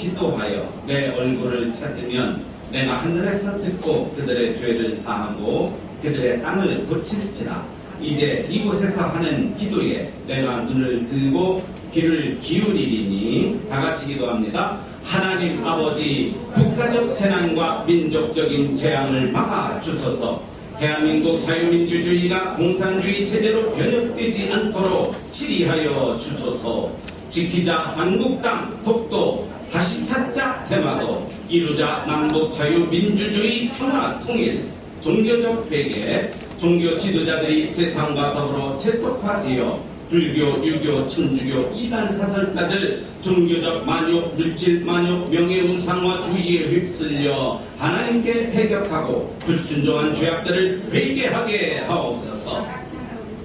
기도하여 내 얼굴을 찾으면 내가 하늘에서 듣고 그들의 죄를 사하고 그들의 땅을 고칠지라. 이제 이곳에서 하는 기도에 내가 눈을 들고 귀를 기울이리니. 다같이 기도합니다. 하나님 아버지, 국가적 재난과 민족적인 재앙을 막아 주소서. 대한민국 자유민주주의가 공산주의 체제로 변혁되지 않도록 치리하여 주소서. 지키자 한국당 독도, 다시 찾자 대마도, 이루자 남북 자유민주주의 평화 통일. 종교적 배계, 종교 지도자들이 세상과 더불어 세속화되어 불교, 유교, 천주교, 이단 사설자들 종교적 만욕, 물질 만욕, 명예우상화주의에 휩쓸려 하나님께 배격하고 불순종한 죄악들을 회개하게 하옵소서.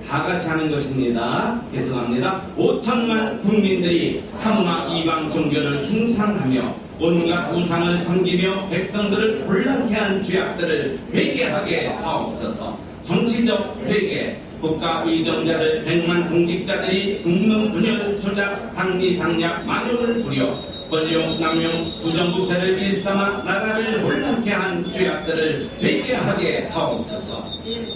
다 같이 하는 것입니다. 계속합니다. 5천만 국민들이 타문화 이방 종교를 숭상하며 온갖 우상을 섬기며 백성들을 혼란케 한 죄악들을 회개하게 하옵소서. 정치적 회개, 국가 의정자들 100만 공직자들이 국론 분열 조작, 당리 당략 만요를 부려 권력 남용 부정부패를 일삼아 나라를 혼란케 한 죄악들을 회개하게 하옵소서.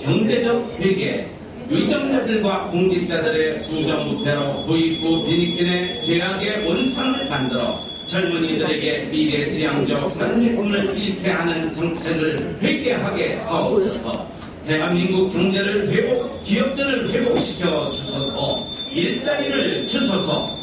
경제적 회개, 의정자들과 공직자들의 부정부패로 부익부 빈익빈의 죄악의 원상을 만들어 젊은이들에게 미래지향적 삶의 꿈을 잃게 하는 정책을 회개하게 하옵소서. 대한민국 경제를 회복, 기업들을 회복시켜 주소서. 일자리를 주소서.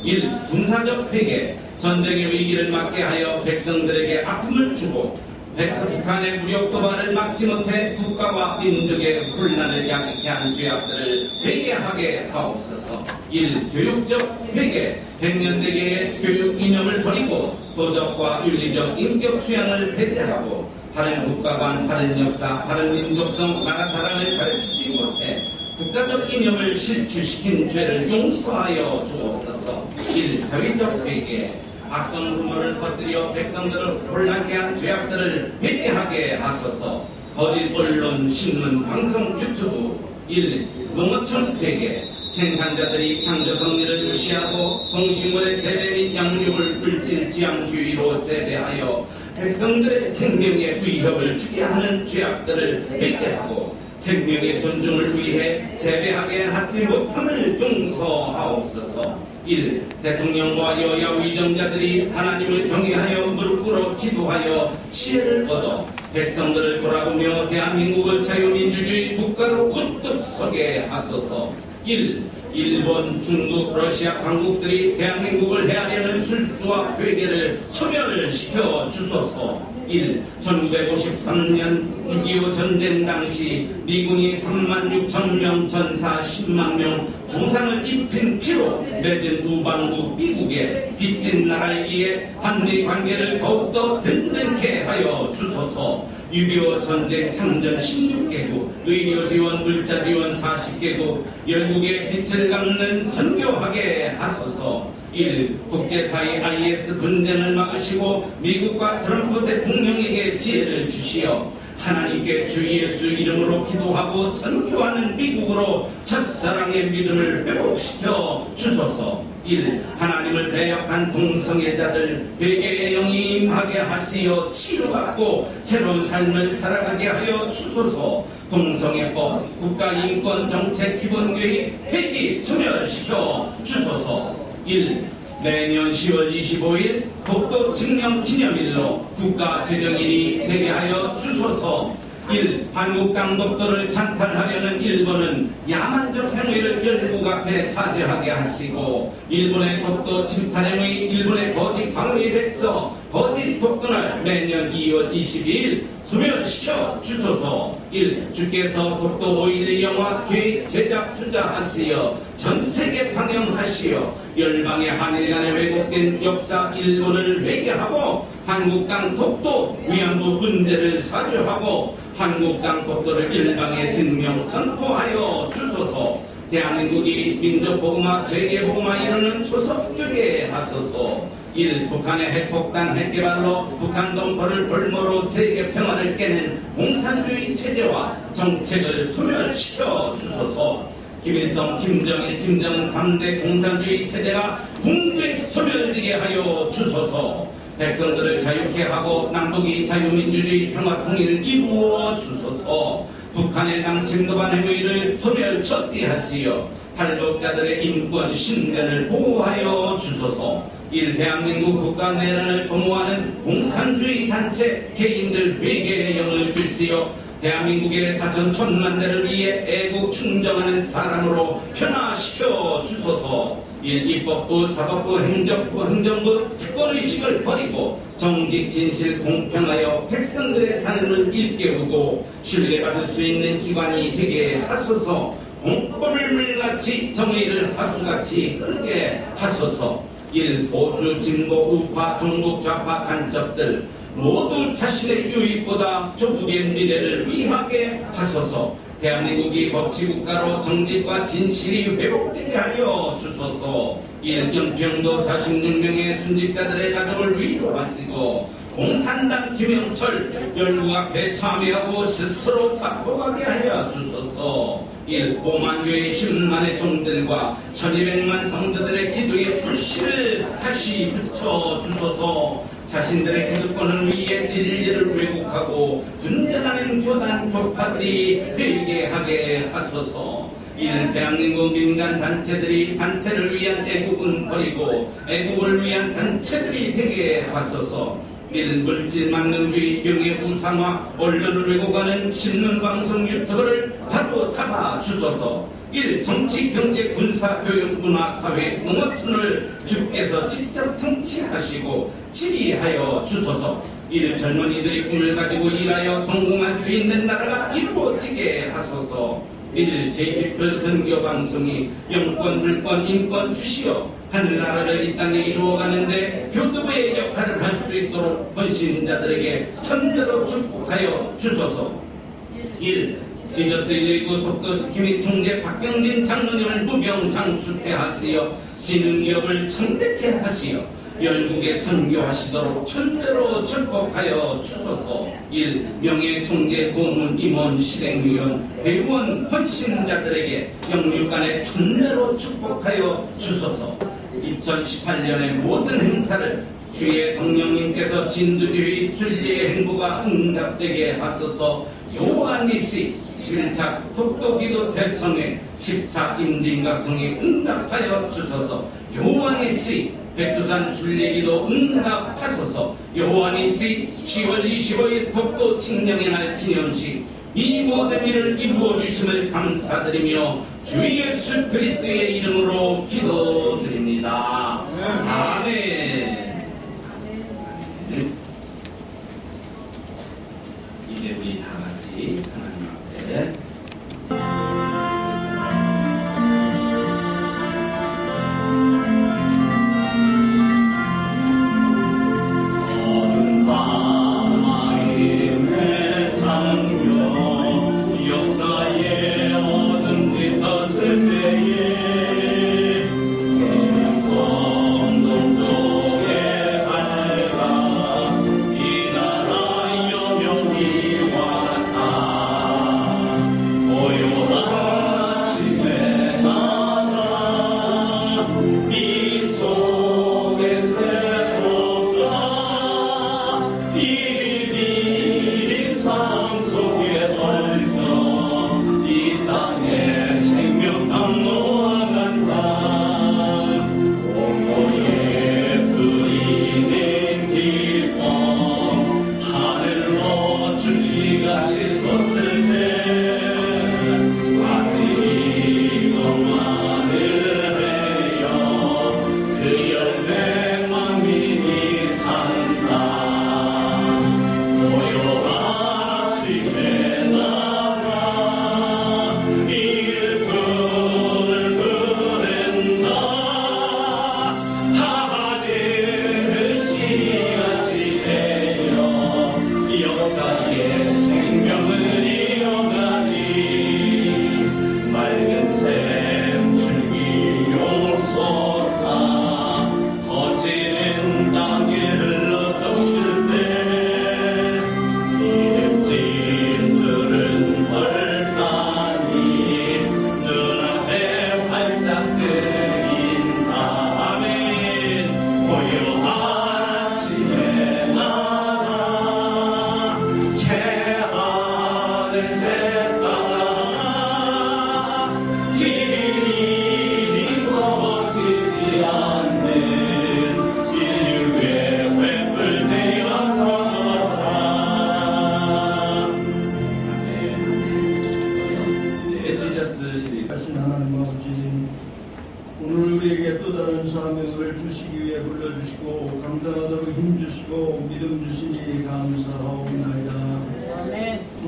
1. 군사적 회개, 전쟁의 위기를 막게 하여 백성들에게 아픔을 주고 북한의 무력 도발을 막지 못해 국가와 민족의 혼란을 야기케 한 죄악들을 회개하게 하옵소서. 1. 교육적 회개, 백년대계의 교육 이념을 버리고 도덕과 윤리적 인격 수양을 배제하고 바른 국가관, 바른 역사, 바른 민족성, 나라 사랑을 가르치지 못해 국가적 이념을 실추시킨 죄를 용서하여 주옵소서. 1. 사회적 회개, 악성 rumor을 퍼뜨려 백성들을 혼란케 한 죄악들을 회개하게 하소서. 거짓 언론, 신문, 방송, 유튜브. 1. 농어촌 회개, 생산자들이 창조 성리를 무시하고 동식물의 재배 및 양육을 물질 지향주의로 재배하여 백성들의 생명에 위협을 주게 하는 죄악들을 회개하고 생명의 존중을 위해 재배하게 하지 못함을 용서하옵소서. 1. 대통령과 여야 위정자들이 하나님을 경외하여 무릎 꿇어 기도하여 지혜를 얻어 백성들을 돌아보며 대한민국을 자유민주주의 국가로 우뚝 서게 하소서. 1. 일본, 중국, 러시아 강국들이 대한민국을 해하려는 술수와 괴계를 소멸시켜 주소서. 1. 1953년 6.25 전쟁 당시 미군이 36,000명, 전사 10만 명 부상을 입힌 피로 맺은 우방국 미국에 빚진 나라이기에 한미 관계를 더욱더 든든케 하여 주소서. 6.25 전쟁 참전 16개국, 의료 지원, 물자 지원 40개국, 열국의 빛을 갚는 선교하게 하소서. 1. 국제사회 IS 분쟁을 막으시고 미국과 트럼프 대통령에게 지혜를 주시어 하나님께 주 예수 이름으로 기도하고 선교하는 미국으로 첫사랑의 믿음을 회복시켜 주소서. 1. 하나님을 배역한 동성애자들 회개의 영이 임하게 하시어 치유받고 새로운 삶을 살아가게 하여 주소서. 동성애법, 국가인권정책 기본계획 폐기 소멸시켜 주소서. 1. 내년 10월 25일 독도 증명 기념일로 국가재정일이 되게 하여 주소서. 1. 한국당 독도를 찬탈하려는 일본은 야만적 행위를 열국 앞에 사죄하게 하시고 일본의 독도 침탈 행위, 일본의 거짓 방위 백서, 거짓 독도날 매년 2월 22일 소멸시켜 주소서. 1. 주께서 독도 5.12 영화 계획 제작 투자하시어 전세계 방영하시어 열방의 한일 간에 왜곡된 역사 일본을 회개하고 한국당 독도 위안부 문제를 사죄하고 한국당 독도를 일방에 증명 선포하여 주소서. 대한민국이 민족보고마 세계보고마 이루는 초석되게 하소서. 1. 북한의 핵폭탄 핵개발로 북한 동포를 볼모로 세계 평화를 깨는 공산주의 체제와 정책을 소멸시켜 주소서. 김일성, 김정일, 김정은 3대 공산주의 체제가 궁극에 소멸되게 하여 주소서. 백성들을 자유케 하고 남북이 자유민주주의 평화통일을 이루어 주소서. 북한의 남침도반 행위를 소멸 처치하시어 탈북자들의 인권 신변을 보호하여 주소서. 대한민국 국가 내란을 도모하는 공산주의 단체 개인들 회개의 영을 주시어 대한민국의 자손 천만대를 위해 애국 충정하는 사람으로 변화시켜 주소서. 입법부, 사법부, 행정부 특권의식을 버리고 정직, 진실, 공평하여 백성들의 삶을 일깨우고 신뢰받을 수 있는 기관이 되게 하소서. 공법을 물같이 정의를 하수같이 흐르게 하소서. 보수, 진보, 우파, 종북, 좌파 간첩들 모두 자신의 유익보다 조국의 미래를 위하게 하소서. 대한민국이 법치국가로 정직과 진실이 회복되게 하여 주소서. 연평도 46명의 순직자들의 가족을 위로하시고 공산당 김영철 열무학회 참여하고 스스로 작곡하게 하여 주소서. 5만교의 10만의 종들과 1200만 성도들의 기도에 불씨를 다시 붙여 주소서. 자신들의 기득권을 위해 진리를 왜곡하고 분쟁하는 교단 교파들이 회개하게 하소서. 대한민국 민간 단체들이 단체를 위한 애국은 버리고 애국을 위한 단체들이 되게 하소서. 물질 만능주의 명예 우상화 언론을 왜곡하는 신문방송 유튜브를 바로 잡아 주소서. 정치, 경제, 군사, 교육, 문화, 사회, 농업촌을 주께서 직접 통치하시고 지휘하여 주소서. 젊은이들이 꿈을 가지고 일하여 성공할 수 있는 나라가 이루어지게 하소서. 제1 선교방송이 영권, 물권, 인권 주시어 하늘나라를 이 땅에 이루어가는데 교두보의 역할을 할 수 있도록 헌신자들에게 천대로 축복하여 주소서. 지저스 119 독도 지킴이 총재 박경진 장로님을 무병장수케 하시어 지능기업을 창대케 하시어 열국에 선교하시도록 천대로 축복하여 주소서. 명예총재 고문 임원 실행위원 회원 헌신자들에게 영육간에 천대로 축복하여 주소서. 2018년의 모든 행사를 주의 성령님께서 진두주의 순리의 행보가 응답되게 하소서. 요한니시 11차 독도기도 대성회 10차 임진각성에 응답하여 주소서. 요한니시 백두산 순례기도 응답하소서. 요한니시 10월 25일 독도 칙령의 날 기념식 이 모든 일을 이루어 주심을 감사드리며 주 예수 그리스도의 이름으로 기도드립니다. 아멘. 이제 우리 다 같이 하나님 앞에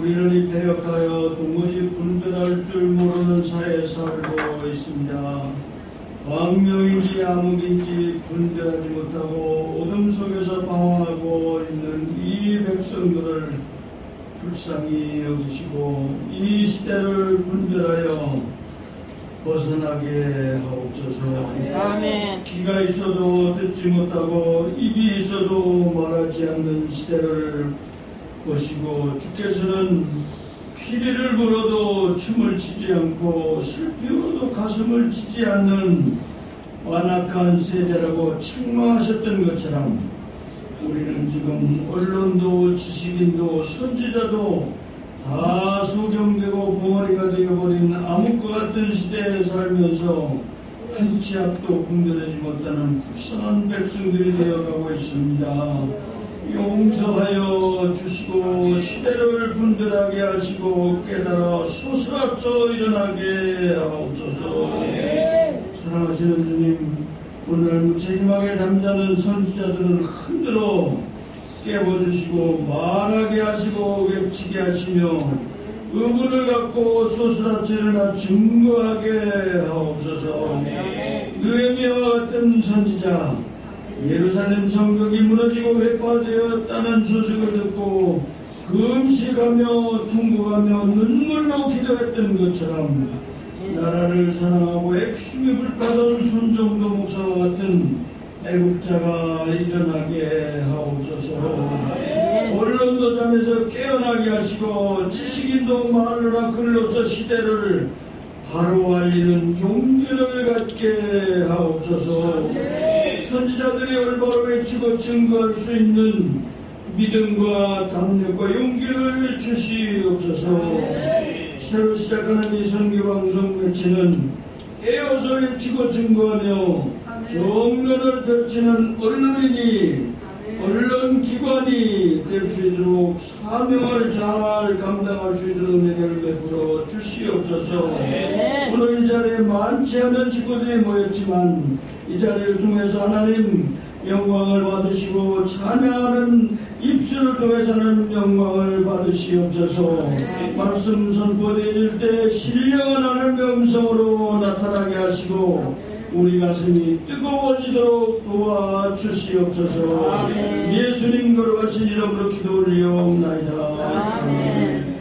우리는 이 배역하여 도무지 분별할 줄 모르는 사회에 살고 있습니다. 광명인지 암흑인지 분별하지 못하고 어둠 속에서 방황하고 있는 이 백성들을 불쌍히 여기시고 이 시대를 분별하여 벗어나게 하옵소서. 아멘. 귀가 있어도 듣지 못하고 입이 있어도 말하지 않는 시대를 보시고 주께서는 피리를 불어도 춤을 추지 않고 슬피 울어도 가슴을 치지 않는 완악한 세대라고 책망하셨던 것처럼 우리는 지금 언론도 지식인도 선지자도 다 소경되고 벙어리가 되어버린 암흑과 같은 시대에 살면서 한 치 앞도 분별하지 못하는 불쌍한 백성들이 되어가고 있습니다. 용서하여 주시고 시대를 분별하게 하시고 깨달아 소스라쳐 일어나게 하옵소서. 사랑하시는 주님, 오늘 무책임하게 잠자는 선지자들을 흔들어 깨워주시고 말하게 하시고 외치게 하시며 의문을 갖고 소스라쳐 일어나 증거하게 하옵소서. 느헤미야와 같은 선지자, 예루살렘 성벽이 무너지고 회파되었다는 소식을 듣고 금식하며 통곡하며 눈물로 기도했던 것처럼 나라를 사랑하고 핵심이 불타던 손정도 목사와 같은 애국자가 일어나게 하옵소서. 언론도 잠에서 깨어나게 하시고 지식인도 말로나 글로서 시대를 바로 알리는 용기를 갖게 하옵소서. 선지자들이 올바로 외치고 증거할 수 있는 믿음과 담력과 용기를 주시옵소서. 새로 시작하는 이 선교방송 매체는 깨어서 외치고 증거하며 정면을 펼치는 언론인이 언론기관이 될 수 있도록 사명을 잘 감당할 수 있도록 은혜를 베풀어 주시옵소서. 오늘 이 자리에 많지 않은 식구들이 모였지만 이 자리를 통해서 하나님 영광을 받으시고 찬양하는 입술을 통해서는 영광을 받으시옵소서. 말씀 선포되어질 때 신령한 하나님의 음성으로 나타나게 하시고 우리 가슴이 뜨거워지도록 도와주시옵소서. 예수님 걸어가신 이름으로 기도 올리옵나이다. 아멘.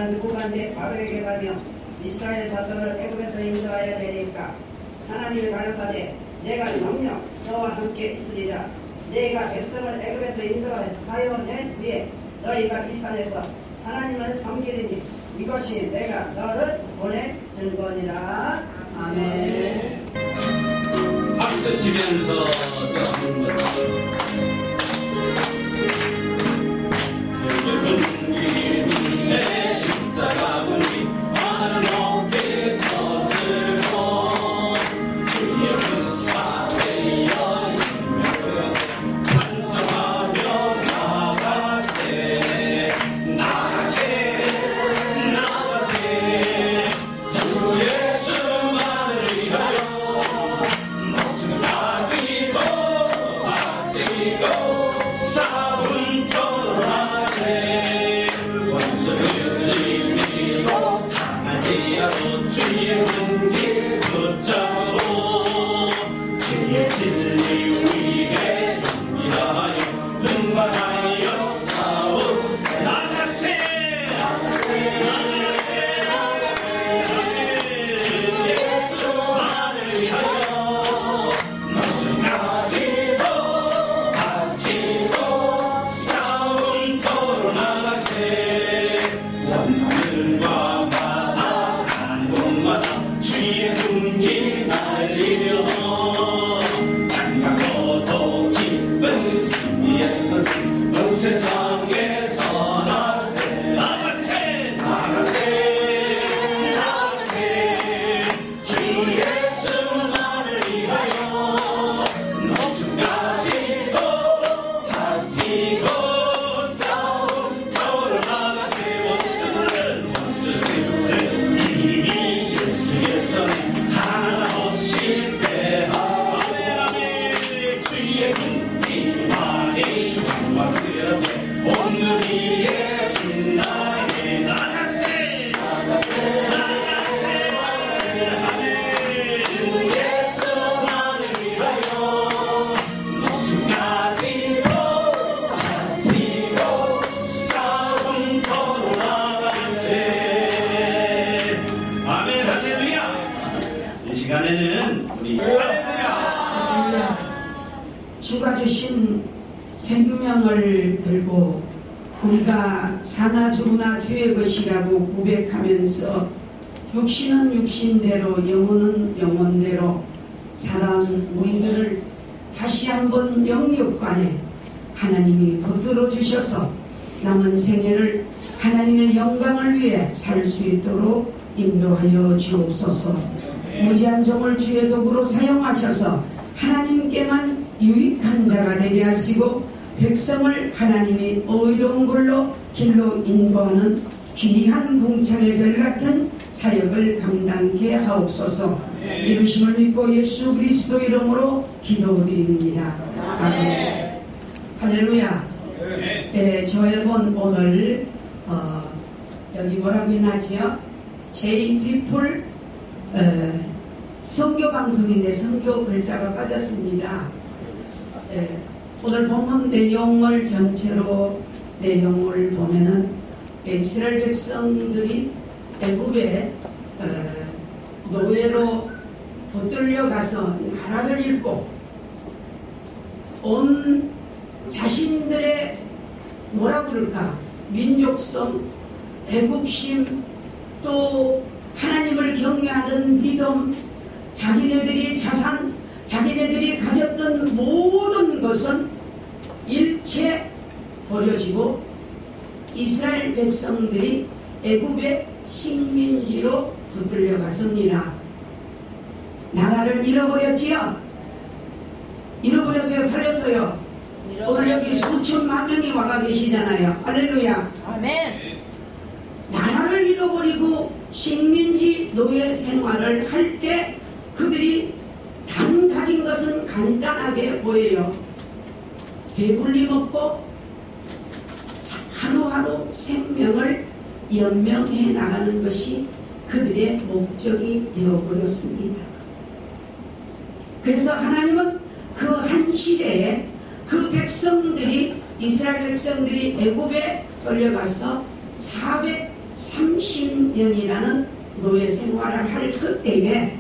내가 누구간데 바로에게 가며 이스라엘 자손을 애굽에서 인도하여 내리까 하나님이 가라사대 내가 정녕 너와 함께 있으리라. 내가 백성을 애굽에서 인도하여 낸 후에 너희가 이 산에서 하나님을 섬기리니 이것이 내가 너를 보내 증거니라. 아멘. 박수 치면서 좀 내 십자가 분이 하늘 높게 떠들고 주의 군사에 열리면서 찬송하며 나가세 나가세 나가세 주 예수만을 위하여 목숨 가지고 싸움터로 나가세 원수를 이기고 당하지 않고 주의 군기 붙잡고 주의 진리 위에 일하여 분발하여 싸우세 나가세 나가세 예수만을 위하여 목숨 가지고 싸움터로 나가세 원하늘과 바다 하늘마다 주의 군기 날리며 반갑고도 기쁜 승리의 선생 온 세상에 전하세 나가세 나가세 나가세 주 예수만을 위하여 목숨 가지고 싸움터로 나가세 원수들을 이미 예수의 손에 하나없이 빼앗아 주의 군기만이 영광스럽게 온 위에 빛나게 나가세 나가세 나가세 나가세 주 예수만을 위하여 목숨 가지고 싸움터로 나가세. 아멘 할렐루야. 이 시간에는 우리 할렐루야 주가 주신 생명을 들고 우리가 사나 죽으나 주의 것이라고 고백하면서 육신은 육신대로 영혼은 영혼대로 살아온 우리들을 다시 한번 영육간에 하나님이 붙들어 주셔서 남은 생애를 하나님의 영광을 위해 살 수 있도록 인도하여 주옵소서. 무지한 종을 주의 도구로 사용하셔서 하나님께만 유익한 자가 되게 하시고 백성을 하나님이 의로운 길로 인도하는 귀한 궁창의 별같은 사역을 감당케 하옵소서. 이루심을 믿고 예수 그리스도 이름으로 기도드립니다. 아멘. 할렐루야. 저 앨범 오늘 여기 뭐라고 해놨지요? J-People 선교방송인데 선교 글자가 빠졌습니다. 오늘 본문 내용을 전체로 내용을 보면은 이스라엘 백성들이 애굽에 노예로 붙들려 가서 나라를 잃고 온 자신들의 뭐라 그럴까 민족성, 애국심, 또 하나님을 경외하던 믿음, 자기네들이 자산, 자기네들이 가졌던 모든 것은 일체 버려지고 이스라엘 백성들이 애굽의 식민지로 붙들려 갔습니다. 나라를 잃어버렸지요? 잃어버렸어요? 살렸어요? 오늘 여기 수천만 명이 와가 계시잖아요. 할렐루야. 아멘. 나라를 잃어버리고 식민지 노예 생활을 할 때 그들이 단 가진 것은 간단하게 보여요. 배불리 먹고 하루하루 생명을 연명해 나가는 것이 그들의 목적이 되어버렸습니다. 그래서 하나님은 그 한 시대에 그 백성들이 이스라엘 백성들이 애굽에 끌려가서 430 30년이라는 노예 생활을 할 그때에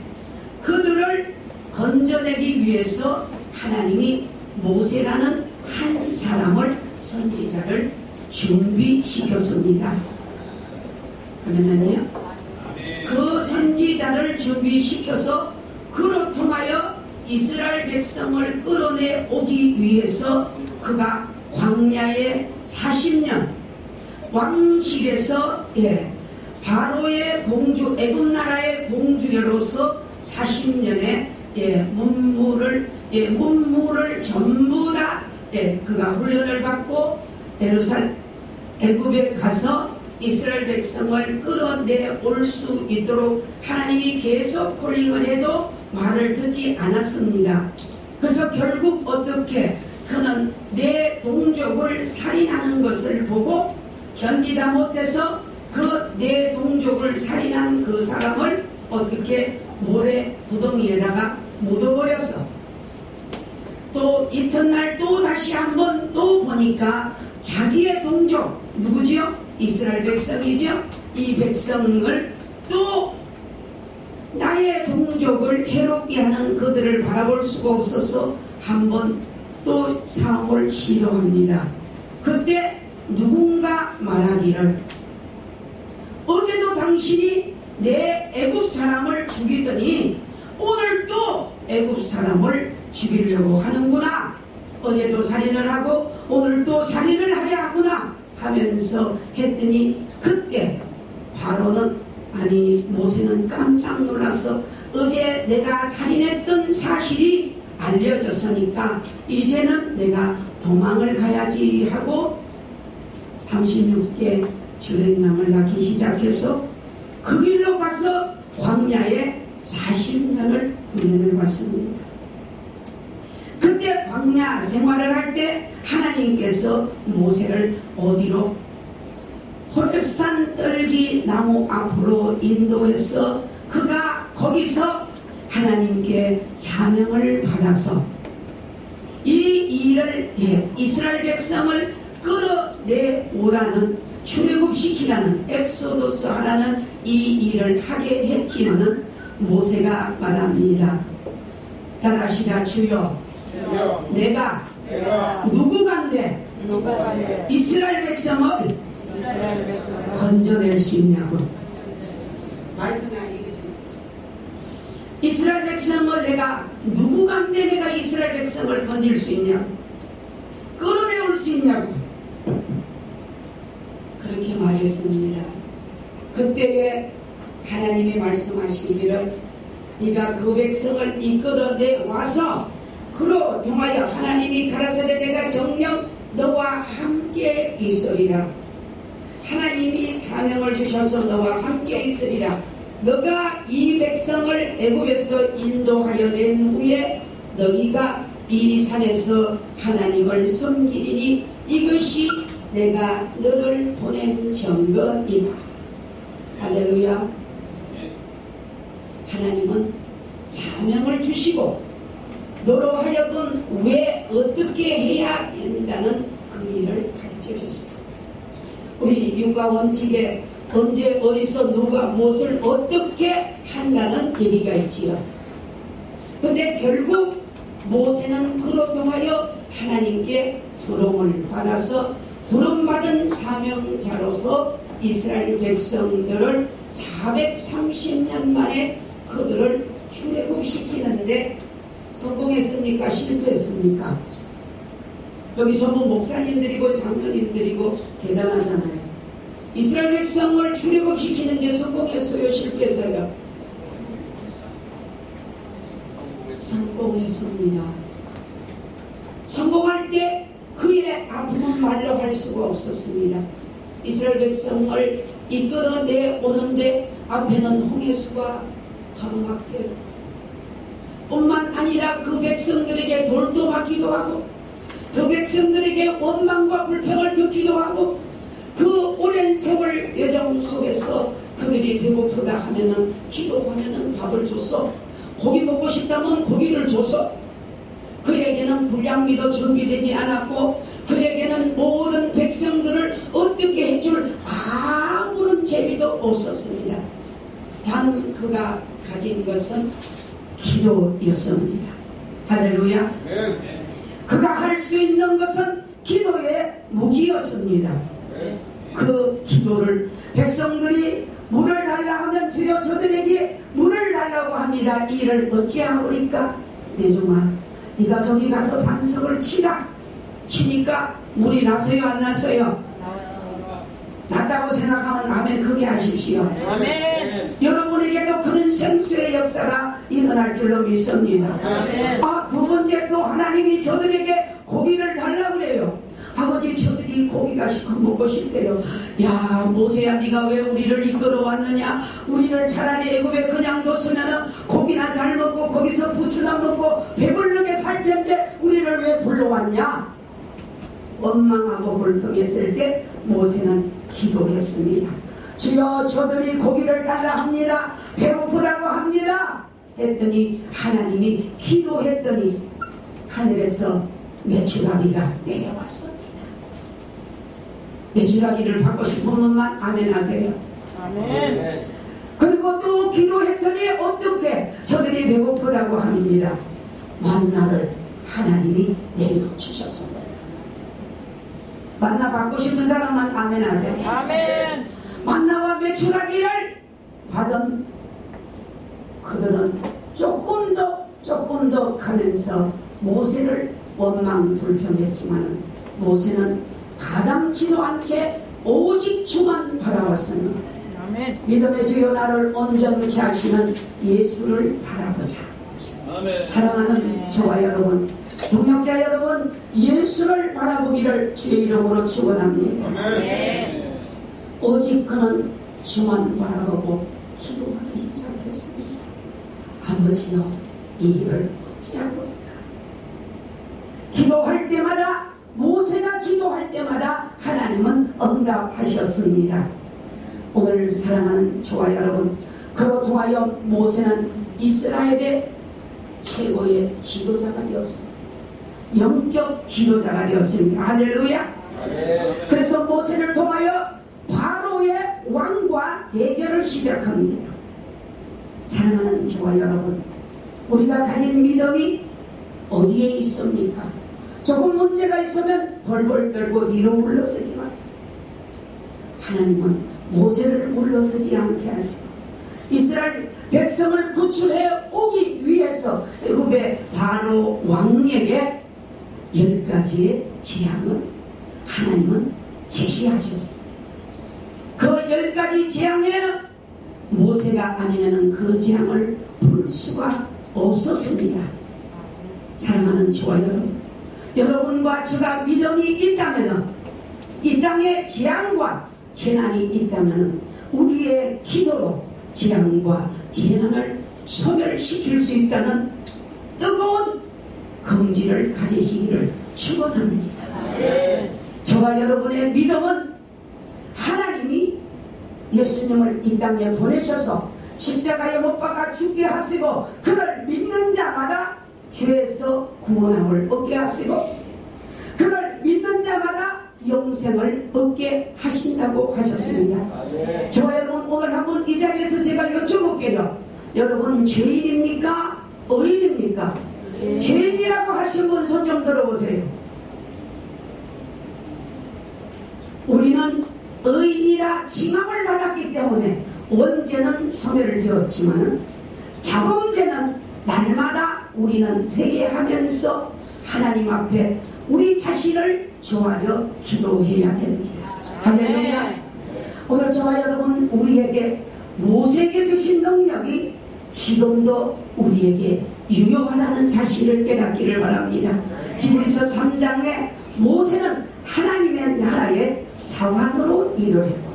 그들을 건져내기 위해서 하나님이 모세라는 한 사람을 선지자를 준비시켰습니다. 아멘요? 그 선지자를 준비시켜서 그로 통하여 이스라엘 백성을 끌어내 오기 위해서 그가 광야에 40년 왕실에서 바로의 공주 애굽 나라의 공주로서 40년의 문무를 전부 다 그가 훈련을 받고 애굽에 가서 이스라엘 백성을 끌어내올 수 있도록 하나님이 계속 콜링을 해도 말을 듣지 않았습니다. 그래서 결국 어떻게 그는 내 동족을 살인하는 것을 보고 견디다 못해서 그 내 동족을 살인한 그 사람을 어떻게 모래 구덩이에다가 묻어버렸어. 또 이튿날 또 다시 한번 또 보니까 자기의 동족 누구지요? 이스라엘 백성이죠. 이 백성을 또 나의 동족을 해롭게 하는 그들을 바라볼 수가 없어서 한번 또 사업을 시도합니다. 그때 누군가 말하기를 어제도 당신이 내 애굽 사람을 죽이더니 오늘 또 애굽 사람을 죽이려고 하는구나. 어제도 살인을 하고 오늘 또 살인을 하려 하구나 하면서 했더니 그때 바로는 모세는 깜짝 놀라서 어제 내가 살인했던 사실이 알려졌으니까 이제는 내가 도망을 가야지 하고 36개 주랭남을 낳기 시작해서 그 길로 가서 광야에 40년을 훈련을 받습니다. 그때 광야 생활을 할 때 하나님께서 모세를 어디로? 호렙산 떨기 나무 앞으로 인도해서 그가 거기서 하나님께 사명을 받아서 이 일을 이스라엘 백성을 끌어내오라는 출애굽시키라는 엑소도스 하라는 이 일을 하게 했지만은 모세가 말합니다. 따라하시라. 주여 내가 누구 간데 이스라엘 백성을 건져낼 수 있냐고. 이스라엘 백성을 내가 누구 간데 내가 이스라엘 백성을 건질 수 있냐고, 끌어내올 수 있냐고 그렇게 말했습니다. 그때에 하나님이 말씀하시기를 네가 그 백성을 이끌어내 와서 그로 통하여 하나님이 가라사대 내가 정녕 너와 함께 있으리라. 하나님이 사명을 주셔서 너와 함께 있으리라. 너가 이 백성을 애굽에서 인도하여 낸 후에 너희가 이 산에서 하나님을 섬기리니 이것이 내가 너를 보낸 증거이라. 할렐루야. 하나님은 사명을 주시고 너로 하여금 왜 어떻게 해야 된다는 그 일을 가르쳐 줬습니다. 우리 육아 원칙에 언제 어디서 누가 무엇을 어떻게 한다는 얘기가 있지요. 근데 결국 모세는 그로 통하여 하나님께 부름을 받아서 부름받은 사명자로서 이스라엘 백성들을 430년 만에 그들을 출애굽시키는데 성공했습니까? 실패했습니까? 여기 전부 목사님들이고 장로님들이고 대단하잖아요. 이스라엘 백성을 출애굽시키는데 성공했어요? 실패했어요? 성공했습니다. 성공할 때 그의 아픔은 말로 할 수가 없었습니다. 이스라엘 백성을 이끌어내 오는데 앞에는 홍해수가 가로막혀요. 뿐만 아니라 그 백성들에게 돌도 맞기도 하고 그 백성들에게 원망과 불평을 듣기도 하고 그 오랜 세월 여정 속에서 그들이 배고프다 하면은 기도하면은 밥을 줬어. 고기 먹고 싶다면 고기를 줬어. 그에게는 불량미도 준비되지 않았고 그에게는 모든 백성들을 어떻게 해줄 아무런 재미도 없었습니다. 단 그가 가진 것은 기도였습니다. 할렐루야. 그가 할 수 있는 것은 기도의 무기였습니다. 그 기도를 백성들이 물을 달라 하면 주여 저들에게 물을 달라고 합니다. 이 일을 어찌하오리까? 내 종아 네가 저기 가서 반석을 치라. 치니까 물이 나서요 안 나서요? 났다고 생각하면 아멘 크게 하십시오. 아멘. 여러분에게도 그런 생수의 역사가 일어날 줄로 믿습니다. 아멘. 두 번째 또 하나님이 저들에게 고기를 달라고 그래요. 아버지 저들이 고기가 먹고 싶대요. 야 모세야 네가 왜 우리를 이끌어 왔느냐. 우리를 차라리 애굽에 그냥 뒀으면 고기나 잘 먹고 거기서 부추나 먹고 배불르게 살 텐데 우리를 왜 불러왔냐. 원망하고 불평했을 때 모세는 기도했습니다. 주여 저들이 고기를 달라 합니다. 배고프다고 합니다. 했더니 하나님이 기도했더니 하늘에서 메추라기가 내려왔습니다. 메추라기를 받고 싶은 분만 아멘 하세요. 아멘. 그리고 또 기도했더니 어떻게 저들이 배고프다고 합니다. 만나를 하나님이 내려주셨습니다. 만나 받고 싶은 사람만 아멘 하세요. 아멘. 만나와 메추라기를 받은 그들은 조금 더 가면서 모세를 원망 불평했지만 모세는 가당치도 않게 오직 주만 바라봤습니다. 아멘. 믿음의 주여 나를 온전케 하시는 예수를 바라보자. 아멘. 사랑하는 저와 여러분, 동역자 여러분, 예수를 바라보기를 주의 이름으로 축원합니다. 아멘. 오직 그는 주만 바라보고 기도하기 시작했습니다. 아버지여 이 일을 어찌하고있까. 기도할 때마다 모세가 기도할 때마다 하나님은 응답하셨습니다. 오늘 사랑하는 저와 여러분, 그로 통하여 모세는 이스라엘의 최고의 지도자가 되었습니다. 영적 지도자가 되었습니다. 할렐루야. 그래서 모세를 통하여 바로의 왕과 대결을 시작합니다. 사랑하는 저와 여러분, 우리가 가진 믿음이 어디에 있습니까? 조금 문제가 있으면 벌벌 떨고 뒤로 물러서지만 하나님은 모세를 물러서지 않게 하시고 이스라엘 백성을 구출해 오기 위해서 애굽의 바로 왕에게 10가지의 재앙을 하나님은 제시하셨습니다. 그 10가지 재앙에는 모세가 아니면 그 재앙을 부를 수가 없었습니다. 사랑하는 저와 여러분, 여러분과 제가 믿음이 있다면 이 땅에 재앙과 재난이 있다면 우리의 기도로 재앙과 재난을 소멸시킬 수 있다는 뜨거운 긍지를 가지시기를 축원합니다. 저와 여러분의 믿음은 하나님이 예수님을 이 땅에 보내셔서 십자가에 못 박아 죽게 하시고 그를 믿는 자마다 죄에서 구원함을 얻게 하시고 그를 믿는 자마다 영생을 얻게 하신다고 하셨습니다. 저와 여러분 오늘 한번 이 자리에서 제가 여쭤볼게요. 여러분 죄인입니까? 의인입니까? 죄인이라고 하신 분 손 좀 들어보세요. 우리는 의인이라 칭함을 받았기 때문에 원죄는 소멸을 되었지만 자범죄는 날마다 우리는 회개하면서 하나님 앞에 우리 자신을 조아려 기도해야 됩니다. 할렐루야. 오늘 저와 여러분 우리에게 모세에게 주신 능력이 지금도 우리에게 유효하다는 사실을 깨닫기를 바랍니다. 히브리서 3장에 모세는 하나님의 나라의 사환으로 일을 했고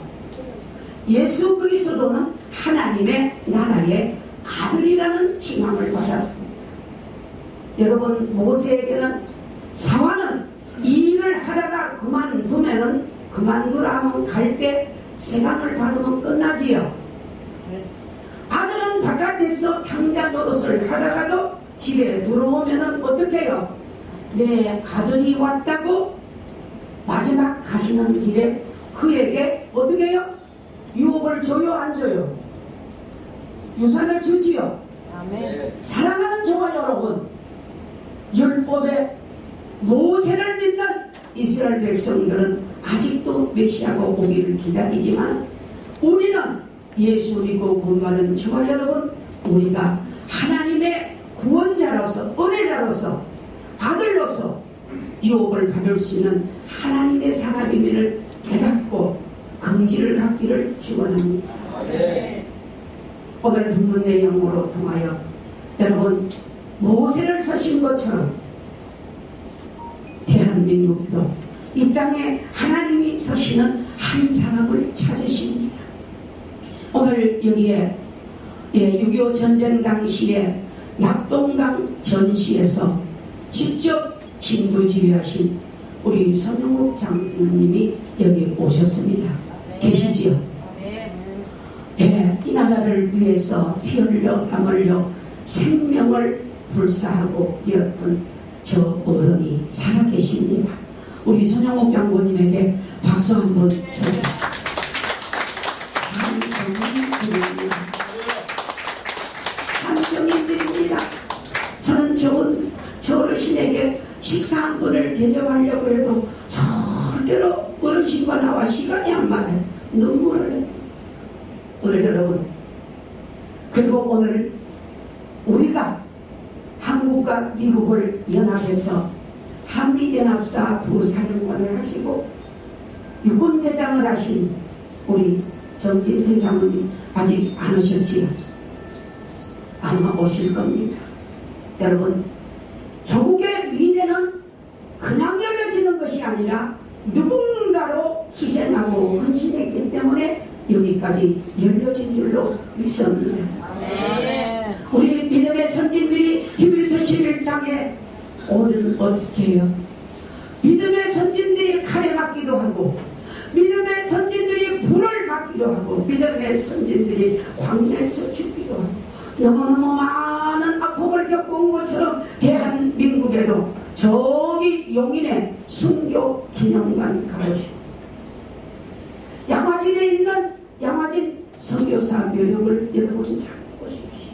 예수 그리스도는 하나님의 나라의 아들이라는 칭함을 받았습니다. 여러분 모세에게는 사환은 이 일을 하다가 그만두라 하면 갈 때 세감을 받으면 끝나지요. 아들은 바깥에서 당자 노릇을 하다가도 집에 들어오면은 어떻게 해요? 내 아들이 왔다고 마지막 가시는 길에 그에게 어떻게 해요? 요 유업을 줘요 안 줘요? 유산을 주지요. 아멘. 사랑하는 저와 여러분, 율법의 모세를 믿는 이스라엘 백성들은 아직도 메시아가 오기를 기다리지만 우리는 예수 믿고 구원받은 저와 여러분, 우리가 하나님의 구원자로서, 은혜자로서, 아들로서 유업을 받을 수 있는 하나님의 사람임을 깨닫고 긍지를 갖기를 축원합니다. 오늘 본문 내용으로 통하여 여러분, 모세를 서신 것처럼 대한민국도 이 땅에 하나님이 서시는 한 사람을 찾으십니다. 오늘 여기에 6.25 전쟁 당시에 낙동강 전시에서 직접 진두지휘하신 우리 손영욱 장로님이 여기 오셨습니다. 계시지요? 네, 이 나라를 위해서 피 흘려 땀 흘려 생명을 불사하고 뛰었던 저 어른이 살아계십니다. 우리 손영욱 장로님에게 박수 한번 쳐주세요. 감정인들입니다. 저는 저 어르신에게 식사 한 번을 대접하려고 해도 절대로 어르신과 나와 시간이 안 맞아요. 눈물을 해요. 오늘 여러분, 그리고 오늘 우리가 한국과 미국을 연합해서 한미연합사 부사령관을 하시고 육군대장을 하신 우리 정진대장님 아직 안 오셨지요? 아마 오실 겁니다. 여러분, 조국의 미래는 그냥 열려지는 것이 아니라 누군가로 희생하고 헌신했기 때문에 여기까지 열려진 줄로 믿습니다. 우리 믿음의 선진들이 히브리서 11장에 오늘 어떻게 해요? 믿음의 선진들이 칼에 맞기도 하고, 믿음의 선진들이 불을 맞기도 하고, 믿음의 선진들이 광야에서 죽기도 하고, 너무너무 많은 아픔을 겪어온 것처럼 대한민국에도 저기 용인의 순교 기념관 가보시고, 양화진에 있는 양화진 선교사 묘역을 여러분 찾아보십시오.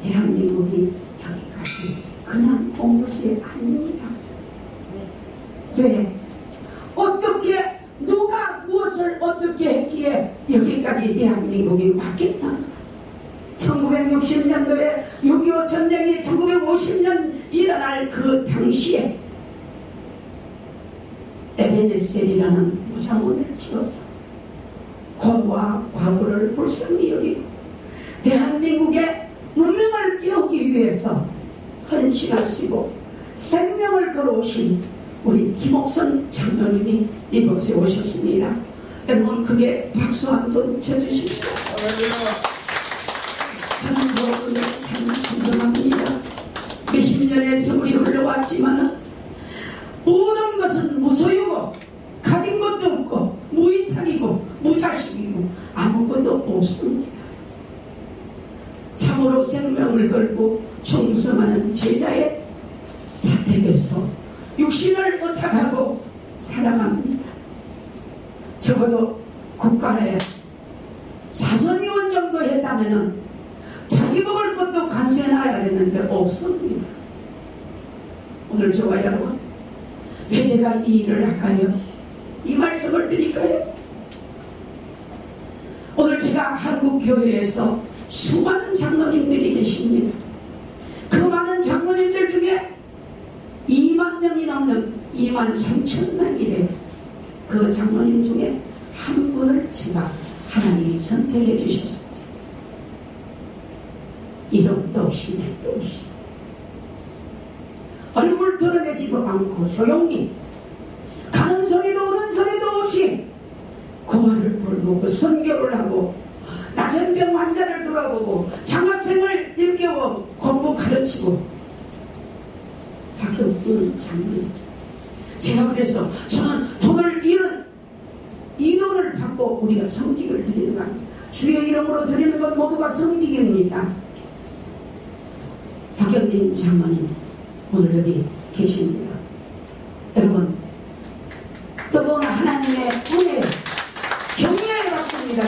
대한민국이 여기까지 그냥 온 것이 아닙니다. 왜? 어떻게, 누가 무엇을 어떻게 했기에 여기까지 대한민국이 왔겠나? 1960년도에 6.25 전쟁이 1950년 일어날 그 당시에 에베네셀이라는 무장원을 지어서 과거와 과거를 불쌍히 여기고 대한민국의 문명을 깨우기 위해서 헌신하시고 생명을 걸어오신 우리 김옥선 장로님이 이곳에 오셨습니다. 여러분, 크게 박수 한번 쳐주십시오. 저는 그분을 참 존경합니다. 몇십 년의 세월이 흘러왔지만 모든 것은 무소유고 가진 것도 없고 무위탁이고 무자식이고 아무것도 없습니다. 참으로 생명을 걸고 충성하는 제자의 자택에서 육신을 의탁하고 사랑합니다. 적어도 국가에 사선의원 정도 했다면 자기 먹을 것도 간수해놔야 되는데 없습니다. 오늘 저와 여러분, 왜 제가 이 일을 할까요? 이 말씀을 드릴까요? 오늘 제가 한국교회에서 수많은 장로님들이 계십니다. 그 많은 장로님들 중에 2만 명이 넘는 2만 3천 명이래요. 그 장로님 중에 한 분을 제가 하나님이 선택해 주셨습니다. 이름도 없이 택도 없이 얼굴 드러내지도 않고 조용히 가는 소리도 오는 소리도 없이 고아를 돌보고 선교를 하고 나선병 환자를 돌아보고 장학생을 일깨워 공부 가르치고 박영근 장로님, 제가 그래서 저는 돈을 이론을 받고 우리가 성직을 드리는 거 아닙니다. 주의 이름으로 드리는 것 모두가 성직입니다. 박영진 장로님 오늘 여기 계십니다. 여러분, 뜨거운 하나님의 은혜 경외해 받습니다.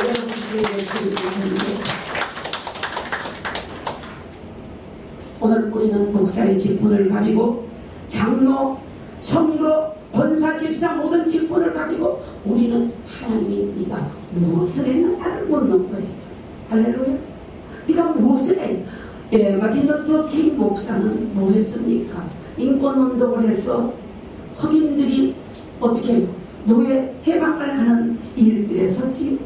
오늘 우리는 목사의 직분을 가지고 장로, 성도, 권사, 집사 모든 직분을 가지고 우리는 하나님이 네가 무엇을 했느냐를 묻는 거예요. 할렐루야. 네가 무엇을 했? 예, 마틴 루터 킹 목사는 뭐 했습니까? 인권운동을 해서 흑인들이 어떻게 해요? 노예 해방을 하는 일들에 섰지.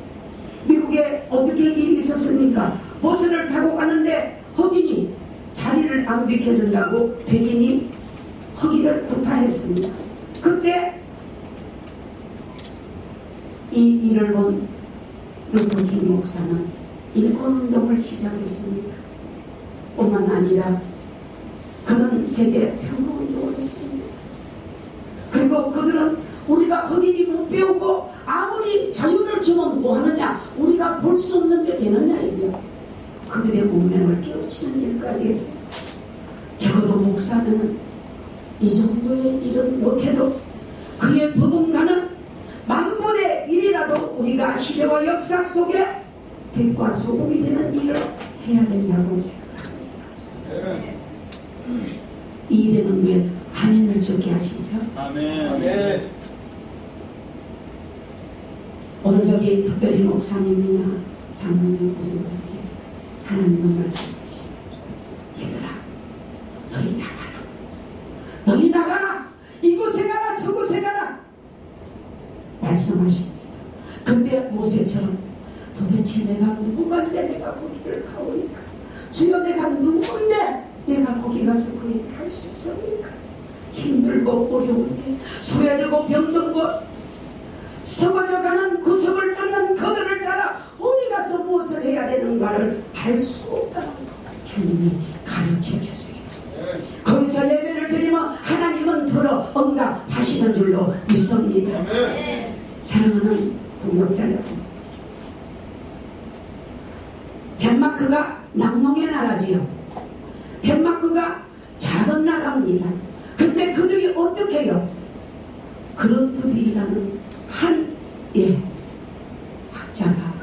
미국에 어떻게 일이 있었습니까? 버스를 타고 가는데 흑인이 자리를 안 비켜준다고 백인이 흑인을 구타했습니다. 그때 이 일을 본 루터 킹 목사는 인권운동을 시작했습니다. 뿐만 아니라 그는 세계 평화운동을 했습니다. 그리고 그들은 우리가 흑인이 못 배우고 아무리 자유를 주면 뭐 하느냐, 우리가 볼 수 없는데 되느냐 이거야. 그들의 문명을 깨우치는 일까지 했습니다. 적어도 목사는 이 정도의 일은 못해도 그의 복음가는 만분의 1이라도 우리가 시대와 역사 속에 빛과 소금이 되는 일을 해야 된다고 생각합니다. 이 일에는 왜 아멘을 적게 하시죠? 아멘. 오늘 여기 특별히 목사님이나 장로님 분들에게 하나님은 말씀하시죠. 얘들아, 너희 나가라. 너희 나가라. 이곳에 가라 저곳에 가라. 말씀하십니다. 근데 모세처럼 도대체 내가 누구간데 내가 거기를 가오니까, 주여 내가 누군데 내가 거기 가서 그 일을 할 수 있습니까? 힘들고 어려운데 소외되고 병든 곳 썩어져가는 구석을 쫓는 그들을 따라 어디 가서 무엇을 해야 되는가를 알 수 없다는 주님이 가르쳐 주세요. 거기서 예배를 드리면 하나님은 들어 응답하시는 줄로 믿습니다. 사랑하는 동역자 여러분, 덴마크가 낙농의 나라지요. 덴마크가 작은 나라입니다. 근데 그들이 어떻게 해요? 그런들이라는 한 학자가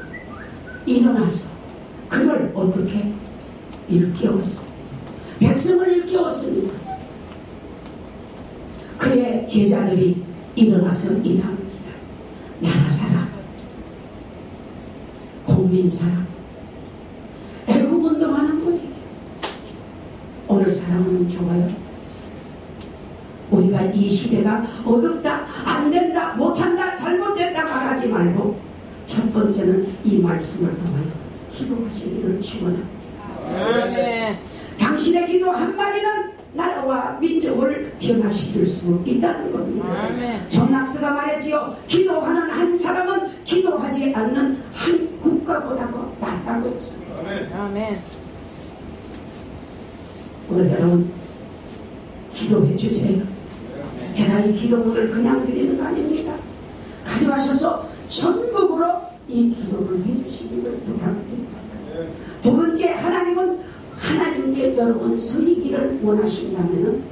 일어나서 그를 어떻게 일깨웠어? 백성을 일깨웠습니다. 그의 제자들이 일어나서 일합니다. 나라 사람, 국민 사람, 애국운동하는 거예요. 오늘 사람은 좋아요. 우리가 이 시대가 어렵다, 안된다, 못한다, 잘못됐다 말하지 말고 첫 번째는 이 말씀을 통하여 기도하시기를 축원합니다. 당신의 기도 한마디는 나라와 민족을 변화시킬 수 있다는 겁니다. 존 낙스가 말했지요. 기도하는 한 사람은 기도하지 않는 한 국가보다 더 낫다고 했습니다. 아멘. 오늘 여러분 기도해 주세요. 제가 이 기도문을 그냥 드리는 거 아닙니다. 가져가셔서 전국으로 이 기도를 해주시기를 부탁드립니다. 두 번째, 하나님은 하나님께 여러분 서이기를 원하신다면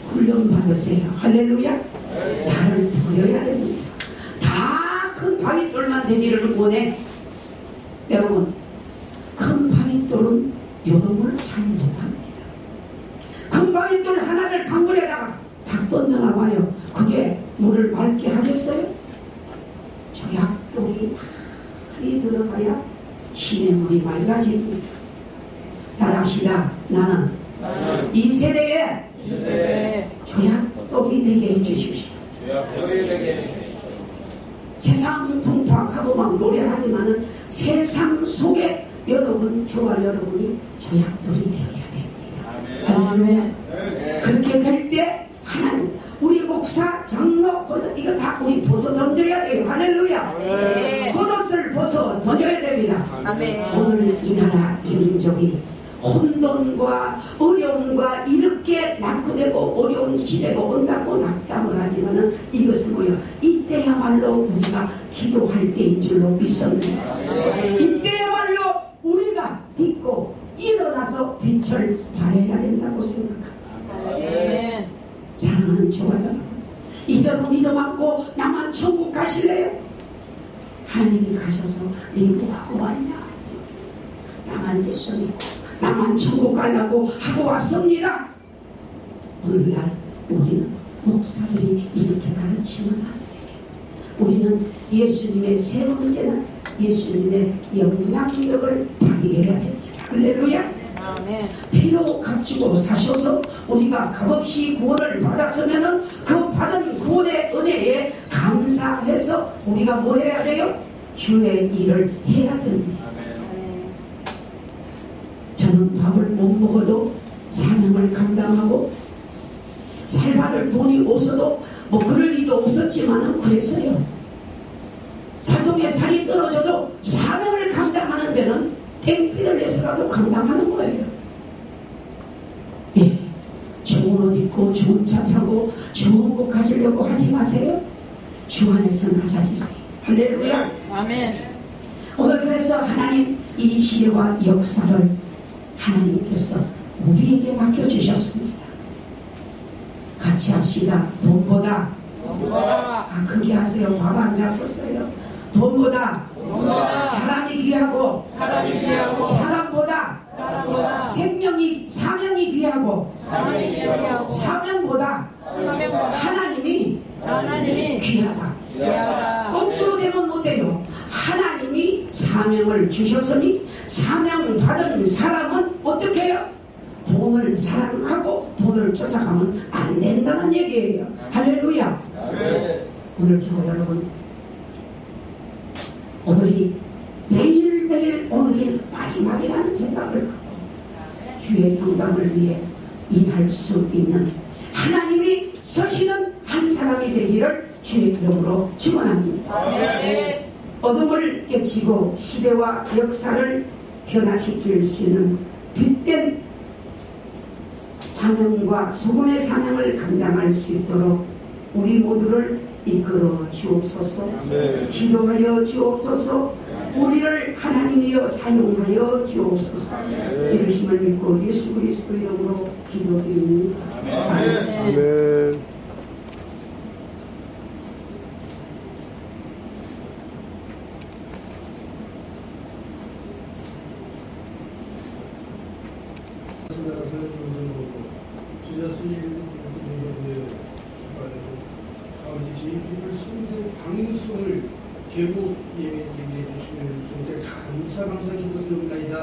훈련 받으세요. 할렐루야. 달을 보여야 됩니다. 다 큰 바위돌만 되기를 원해. 여러분, 큰 바위돌은 요동을 잘 못합니다. 큰 바위돌 하나를 강물에다가 탁 던져놔봐요. 그게 물을 맑게 하겠어요? 조약돌이 많이 들어가야 시냇물이 맑아집니다. 따라합시다. 나는 이 세대에 조약돌이 되게 해주십시오. 세상 통파하고 막 노래하지만은 세상 속에 여러분, 저와 여러분이 조약돌이 되어야 됩니다. 아멘. 그렇게 될 때 하나님, 우리 목사, 장로, 권사, 이거 다 우리 벗어 던져야 돼요. 할렐루야. 겉옷을 벗어 던져야 됩니다. 아멘. 오늘 이 나라, 이 민족이 혼돈과 어려움과 이렇게 낙후되고 어려운 시대가 온다고 낙담을 하지만은 이것은 뭐예요? 이때야말로 우리가 기도할 때인 줄로 믿습니다. 이때야말로 우리가 딛고 일어나서 빛을 발해야 된다고 생각합니다. 아멘. 사랑하는 저와 여러분, 이대로 믿음 않고 나만 천국 가실래요? 하나님이 가셔서 네 뭐하고 왔냐? 나만 예수 믿고 나만 천국 가려고 하고 왔습니다. 오늘날 우리는 목사들이 이렇게 가르치면 안 돼요. 우리는 예수님의 세 번째는 예수님의 영향력을 발휘해야 됩니다. 할렐루야. 아멘. 피로 값주고 사셔서 우리가 값없이 구원을 받았으면 그 받은 구원의 은혜에 감사해서 우리가 뭐 해야 돼요? 주의 일을 해야 됩니다. 저는 밥을 못 먹어도 사명을 감당하고 살받을 돈이 없어도 뭐 그럴 일도 없었지만은 그랬어요. 자동에 살이 떨어져도 사명을 감당하는 데는 땡피를 내서라도 감당하는 거예요. 예, 좋은 옷 입고 좋은 차 타고 좋은 곳 가지려고 하지 마세요. 주 안에서 낮아지세요. 할렐루야. 아멘. 오늘 그래서 하나님 이 시대와 역사를 하나님께서 우리에게 맡겨주셨습니다. 같이 합시다. 돈보다 크게 하세요. 밥 안 잡섰어요. 돈보다 사람이 귀하고 사람보다 사명이 귀하고 사명보다 하나님이 귀하다. 거꾸로 되면 못해요. 하나님이 사명을 주셨으니 사명 받은 사람은 어떻게 해요? 돈을 사랑하고 돈을 쫓아가면 안 된다는 얘기예요. 할렐루야. 오늘 저 여러분, 오늘이 매일매일 오늘이 마지막이라는 생각을 하고 주의 영광을 위해 일할 수 있는 하나님이 서시는 한 사람이 되기를 주의 이름으로 축원합니다. 어둠을 깨치고 시대와 역사를 변화시킬 수 있는 빛된 사명과 소금의 사명을 감당할 수 있도록 우리 모두를 이끌어 주옵소서. 지도하여 주옵소서. 우리를 하나님이여 사용하여 주옵소서. 이르심을 믿고 예수 그리스도 이름으로 기도드립니다. 아멘. 방송을 계속 예매해 주시면 주님께 감사 기도드립니다.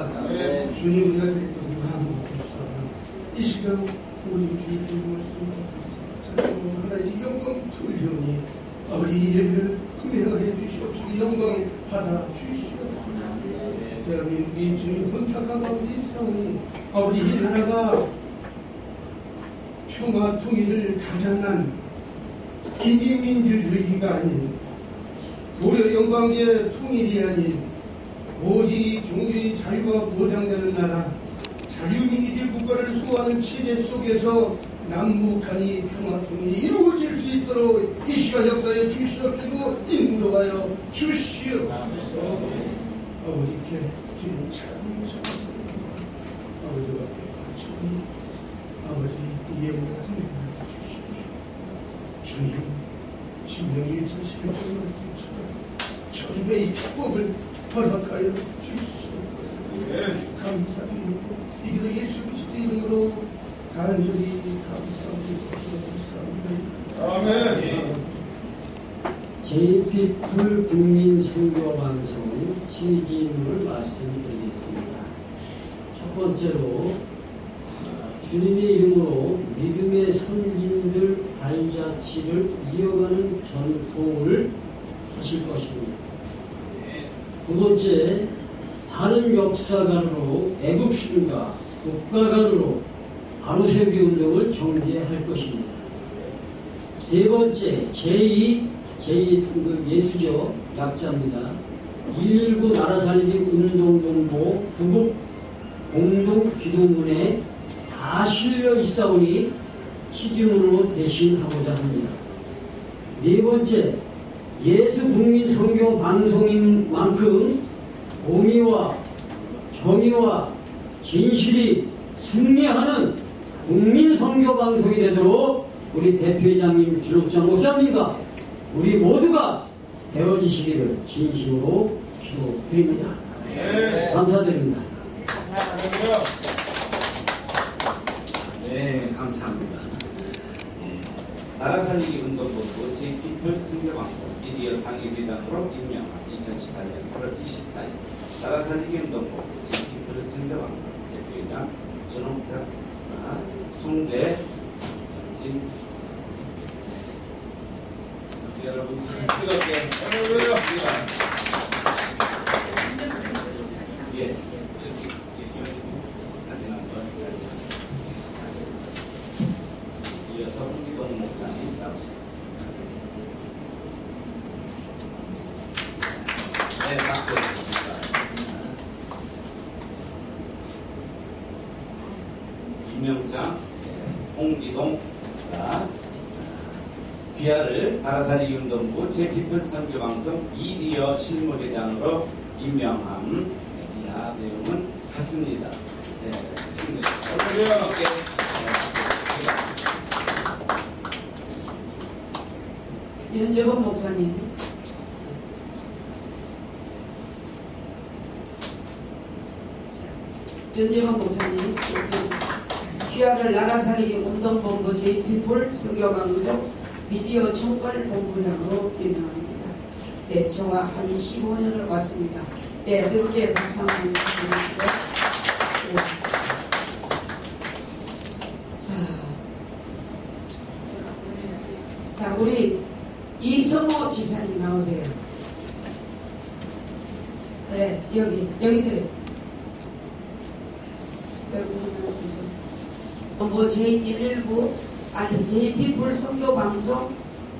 주님 우리가 드릴 것을 마음으로 이 시간 우리 주님 말씀 하나님 영광 돌려니 우리 예배를 흥행하여 주시옵시고 영광 받아 주시옵소서. 대한민국이 주님 혼탁한 가운데 싸우니 우리 나라가 평화 통일을 가장한 인민민주주의가 아닌 고려 영광의 통일이 아닌 오직 종교의 자유가 보장되는 나라 자유민주주의 국가를 수호하는 체제 속에서 남북한이 평화 통일이 이루어질 수 있도록 이 시간 역사에 주시옵시고 인도하여 주시옵소서. 아버지께 주님 찬양 잡았습니다. 아버지가 주님 아버지 예물을 헌금하여 주시옵시고 주님 신명이 1,1100을 천배의 축복을 허락하여 주시옵소서. 감사드리고 이기도 예수 그리스도 이름으로 간절히 감사드리옵소서. 아멘. JP2 국민선교방송 취지인을 말씀드리겠습니다. 첫 번째로 주님의 이름으로 믿음의 선진들 발자취를 이어가는 전통을 하실 것입니다. 두 번째, 바른 역사관으로 애국심과 국가관으로 바로세우기 운동을 전개할 것입니다. 세 번째, 제2 예수죠. 약자입니다. 119 나라살리기 운동본부 구국 공동 기도문에 다 실려 있사오니 시즌으로 대신하고자 합니다. 네 번째, 예수 국민 선교 방송인 만큼 공의와 정의와 진실이 승리하는 국민 선교 방송이 되도록 우리 대표회장님, 주록장 목사님과 우리 모두가 되어지시기를 진심으로 기도드립니다. 감사드립니다. 네, 감사합니다. 네, 나라 살리기 운동본부 제9편 선교방송 미디어 상임위원으로 임명한 2018년 8월 24일 나라 살리기 운동본부 제9편 선교방송 대표이장 전홍탁 목사, 총재 영진 여러분 뜨겁게 예, 이렇게 사진 한번 다시 이어서 홍기동 목사님 나오시겠습니다. 네, 박수 해주십니다. 김명장, 홍기동 목사, 귀하를 바라사리 운동부 제9편 선교방송 미디어 실무회장으로 임명함. 이하 내용은 같습니다. 네, 즐겁게 연재범 목사님. 연재범 목사님. 귀하를 나라 살리기 운동본부 제9편 선교방송 미디어 총괄 본부장으로 임명합니다. 네, 저와 한 15년을 왔습니다. 네, 함께 박수 한번 주시고요. 자, 우리 이성호 집사님 나오세요. 네, 여기세요. 본부 제119 제9편 선교방송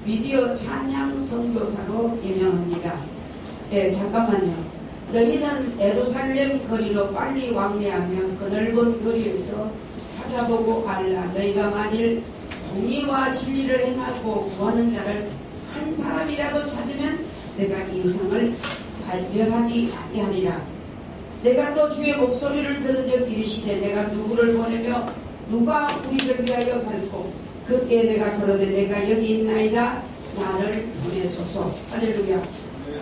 미디어 찬양 선교사로 임명합니다. 네, 잠깐만요. 너희는 예루살렘 거리로 빨리 왕래하면 그 넓은 거리에서 찾아보고 알라. 너희가 만일 공의와 진리를 행하고 구하는 자를 한 사람이라도 찾으면 내가 이 성을 발별하지 아니하리라. 내가 또 주의 목소리를 들은 적 이르시되 내가 누구를 보내며 누가 우리를 위하여 갈고 그때 내가 그러되 내가 여기 있나이다. 나를 보내소서. 할렐루야.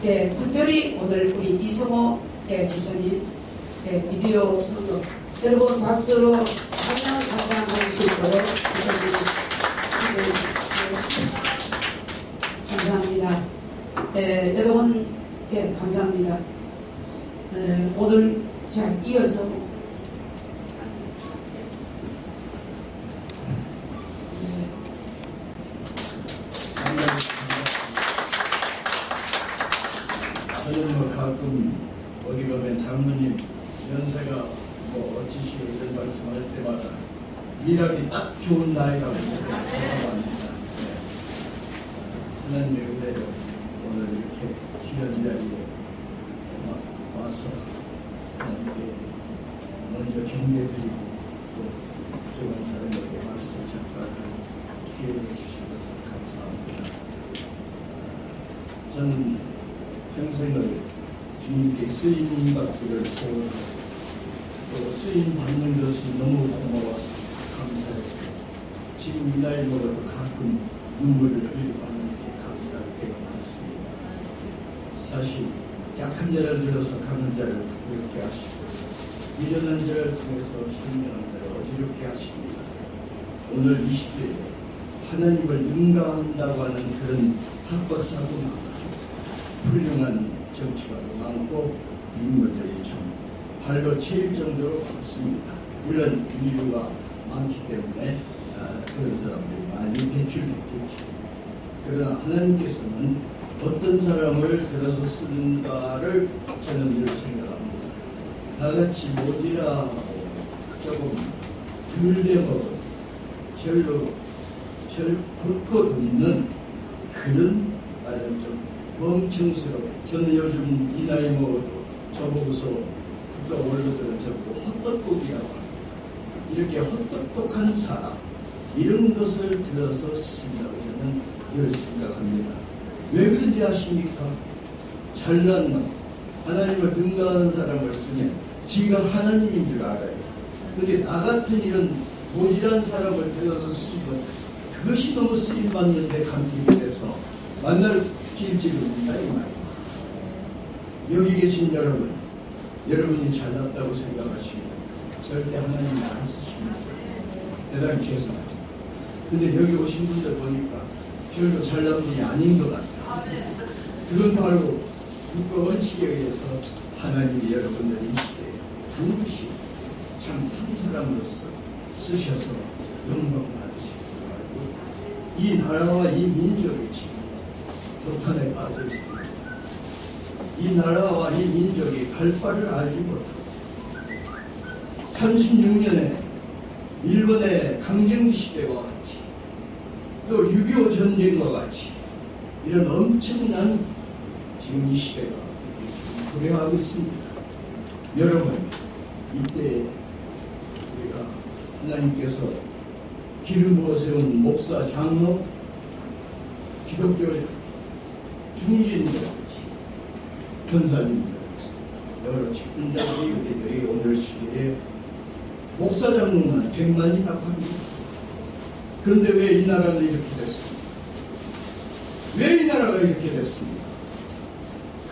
예, 특별히 오늘 우리 이성호 집사님 미디어 선교 여러분 박수로 찬양 감사하시고요. 감사합니다. 여러분 감사합니다. 오늘 자 이어서 저는 뭐 가끔 어디 가면 장로님 연세가 뭐 어찌시오 이런 말씀할 때마다 일하기 딱 좋은 나이라고 생각합니다. 하나님의 은혜로 오늘 이렇게 귀한 자리에 와서 하나님께 먼저 경배드리고 또 좋은 사람에게 말씀 작가를 기회를 주셔서 감사합니다. 저는 평생을 주님께 쓰임 받기를 소원하고 또 쓰임 받는 것이 너무 고마워서 감사했어요. 지금 이 나이 먹어도 가끔 눈물을 흘리고 하나님께 감사할 때가 많습니다. 사실 약한 자를 들어서 강한 자를 부끄럽게 하시고 미련한 자를 통해서 현명한 자를 어지럽게 하십니다. 오늘 이 시대에 하나님을 능가한다고 하는 그런 학과사고 많아요. 훌륭한 정치가도 많고 인물들이 참 발로 채일 정도로 많습니다. 물론 인류가 많기 때문에 그런 사람들이 많이 배출됐겠죠. 그러나 하나님께서는 어떤 사람을 들어서 쓰는가를 저는 늘 생각합니다. 나같이 모지라하고 조금 덜 되고 절 볼 것 없는 그런 아주 좀 멍청스러워. 저는 요즘 이 나이 먹어도 저보고서 국가 원로들은 저보고 헛똑똑이라고 합니다. 이렇게 헛똑똑한 사람 이런 것을 들어서 쓰신다고 저는 늘 생각합니다. 왜 그런지 아십니까? 잘난 놈, 하나님을 능가하는 사람을 쓰면 지가 하나님인 줄 알아요. 그런데 나 같은 이런 모질한 사람을 들어서 쓰시면 그것이 너무 쓰임받는데 감격이 돼서 만날 길지를 못다 이 말이에요. 여기 계신 여러분, 여러분이 잘났다고 생각하시고 절대 하나님이 안 쓰십니다. 대단히 죄송합니다. 근데 여기 오신 분들 보니까 별로 잘난 분이 아닌 것 같아요. 그건 바로 국가 원칙에 의해서 하나님이 여러분들 이 시대에 반드시 참 한 사람으로서 쓰셔서 영광 받으시고 이 나라와 이 민족이 지금 도탄에 빠져 있습니다. 이 나라와 이 민족이 갈 바를 알지 못하고 36년에 일본의 강경시대와 같이 또 6.25 전쟁과 같이 이런 엄청난 지금 이 시대가 불행하고 있습니다. 여러분, 이때 우리가 하나님께서 기름 부어 세운 목사, 장로, 기독교 중진들, 권사님들, 여러 직분자들이 우리들이 오늘 시대에 목사 장로만 100만이라고 합니다. 그런데 왜 이 나라는 이렇게 됐습니까? 왜 이 나라가 이렇게 됐습니까?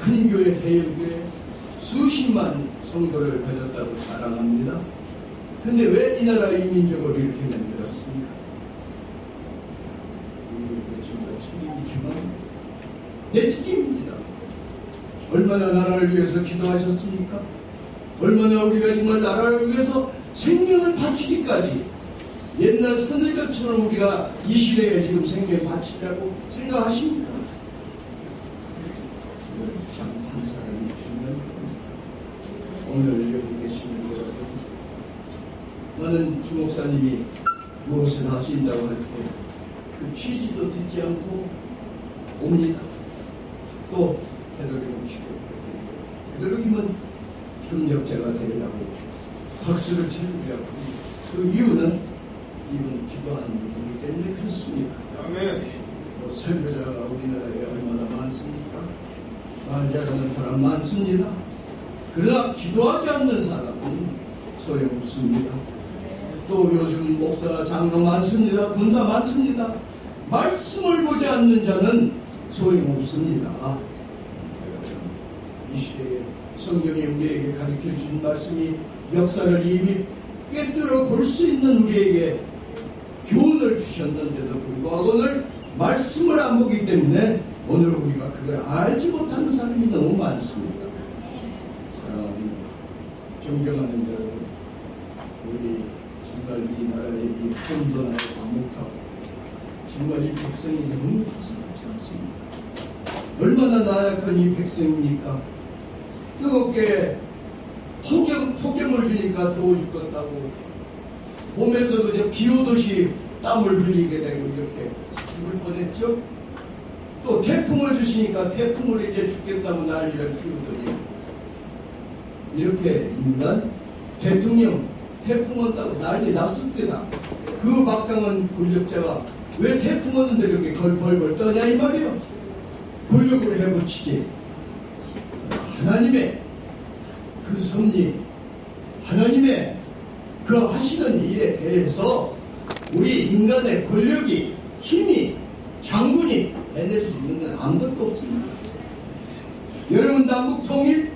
큰 교회, 대형교회 수십만 성도를 가졌다고 자랑합니다. 근데 왜 이 나라 이 민족을 이렇게 만들었습니까? 우리에게 정말 책임이 중요합니다. 내 책임입니다. 얼마나 나라를 위해서 기도하셨습니까? 얼마나 우리가 정말 나라를 위해서 생명을 바치기까지 옛날 선을교처럼 우리가 이 시대에 지금 생명 바치려고 생각하십니까? 참 상사람이 중요한 겁니다. 오늘 여기 계시는 여러분, 나는 주목사님이 무엇을 하신다고 할 때 그 취지도 듣지 않고 옵니다. 또 되도록이면 기도해드리고 되도록이면 협력자가 되려고 박수를 치르려고 합니다. 그 이유는 이분 기도하는 분이기 때문에 그렇습니다. 뭐 설교자가 우리나라에 얼마나 많습니까? 말 잘하는 사람 많습니다. 그러나 기도하지 않는 사람은 소용없습니다. 또 요즘 목사, 장로 많습니다. 군사 많습니다. 말씀을 보지 않는 자는 소용없습니다. 이 시대에 성경이 우리에게 가르쳐 주신 말씀이 역사를 이미 꿰뚫어 볼 수 있는 우리에게 교훈을 주셨는데도 불구하고 오늘 말씀을 안 보기 때문에 오늘 우리가 그걸 알지 못하는 사람이 너무 많습니다. 사랑하는 존경하는 여러분, 우리 정말 이 나라의 이 혼돈하고 과묵하고 정말 이 백성이 너무 불쌍하지 않습니까? 얼마나 나약한 이 백성입니까? 뜨겁게 폭염을 주니까 더워 죽겠다고 몸에서 그저 비 오듯이 땀을 흘리게 되고 이렇게 죽을 뻔했죠. 또 태풍을 주시니까 태풍을 이제 죽겠다고 난리를 피우더니 이렇게 인간 대통령 태풍 온다고 난리 났을 때다. 그 막강한 권력자가 왜 태풍 오는데 이렇게 벌벌 떠냐 이 말이요. 권력으로 해붙이지. 하나님의 그 섭리, 하나님의 그 하시는 일에 대해서 우리 인간의 권력이, 힘이, 장군이 해낼 수 있는 건 아무것도 없습니다. 여러분, 남북 통일,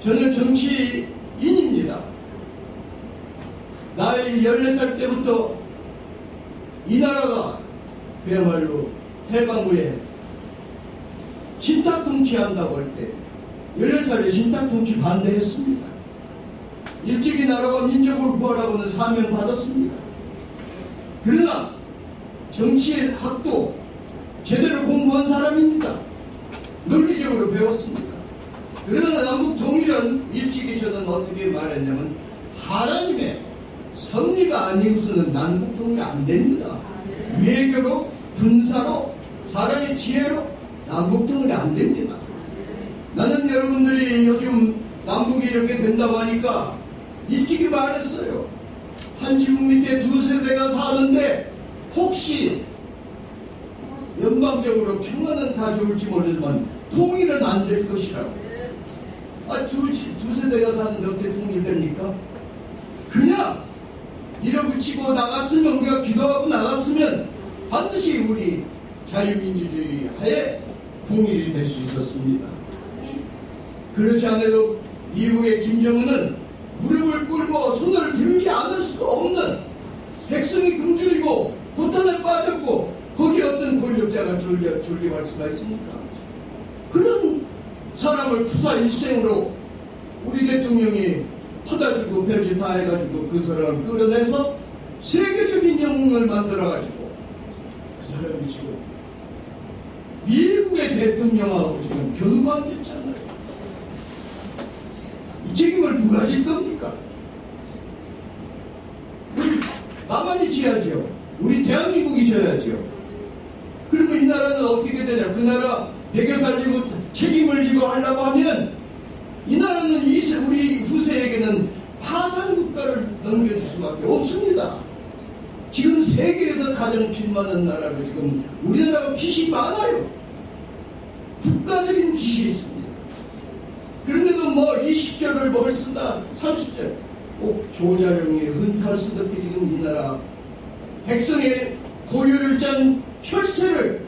저는 정치인입니다. 나이 14살 때부터 이 나라가 그야말로 해방 후에 신탁통치한다고 할 때 14살에 신탁통치 반대했습니다. 일찍이 나라와 민족을 구하라고는 사명 받았습니다. 그러나 정치의 학도 제대로 공부한 사람입니다. 논리적으로 배웠습니다. 그러나 남북 통일은 일찍이 저는 어떻게 말했냐면 하나님의 섭리가 아니고서는 남북 통일이 안 됩니다. 외교로, 군사로, 사람의 지혜로 남북 통일이 안 됩니다. 나는 여러분들이 요즘 남북이 이렇게 된다고 하니까 일찍이 말했어요. 한 지붕 밑에 두 세대가 사는데 혹시 연방적으로 평화는 다 좋을지 모르지만 통일은 안 될 것이라고. 두 세대가 사는데 어떻게 통일됩니까? 그냥 밀어붙이고 나갔으면, 우리가 기도하고 나갔으면 반드시 우리 자유민주주의 하에 통일이 될 수 있었습니다. 그렇지 않아도 이후에 김정은은 무릎을 꿇고 손을 백성이 굶주리고 도탄에 빠졌고 거기에 어떤 권력자가 존립할 수가 있습니까? 그런 사람을 투사 일생으로 우리 대통령이 퍼다주고 별짓 다 해가지고 그 사람을 끌어내서 세계적인 영웅을 만들어가지고 그 사람이 지금 미국의 대통령하고 지금 겨누가 안 됐잖아요. 이 책임을 누가 질 겁니까? 우리 가만히 지야죠. 우리 대한민국이 져야죠. 그러면 이 나라는 어떻게 되냐? 그 나라 배겨 살리고 책임을 지고 하려고 하면 이 나라는 우리 후세에게는 파산 국가를 넘겨줄 수밖에 없습니다. 지금 세계에서 가장 빚 많은 나라로 지금 우리나라가 빚이 많아요. 국가적인 빚이 있습니다. 그런데도 뭐 20조를 뭘 쓴다, 30조. 꼭 조자룡이 은탈 쓰듯이 지금 이 나라 백성의 고유를 짠 혈세를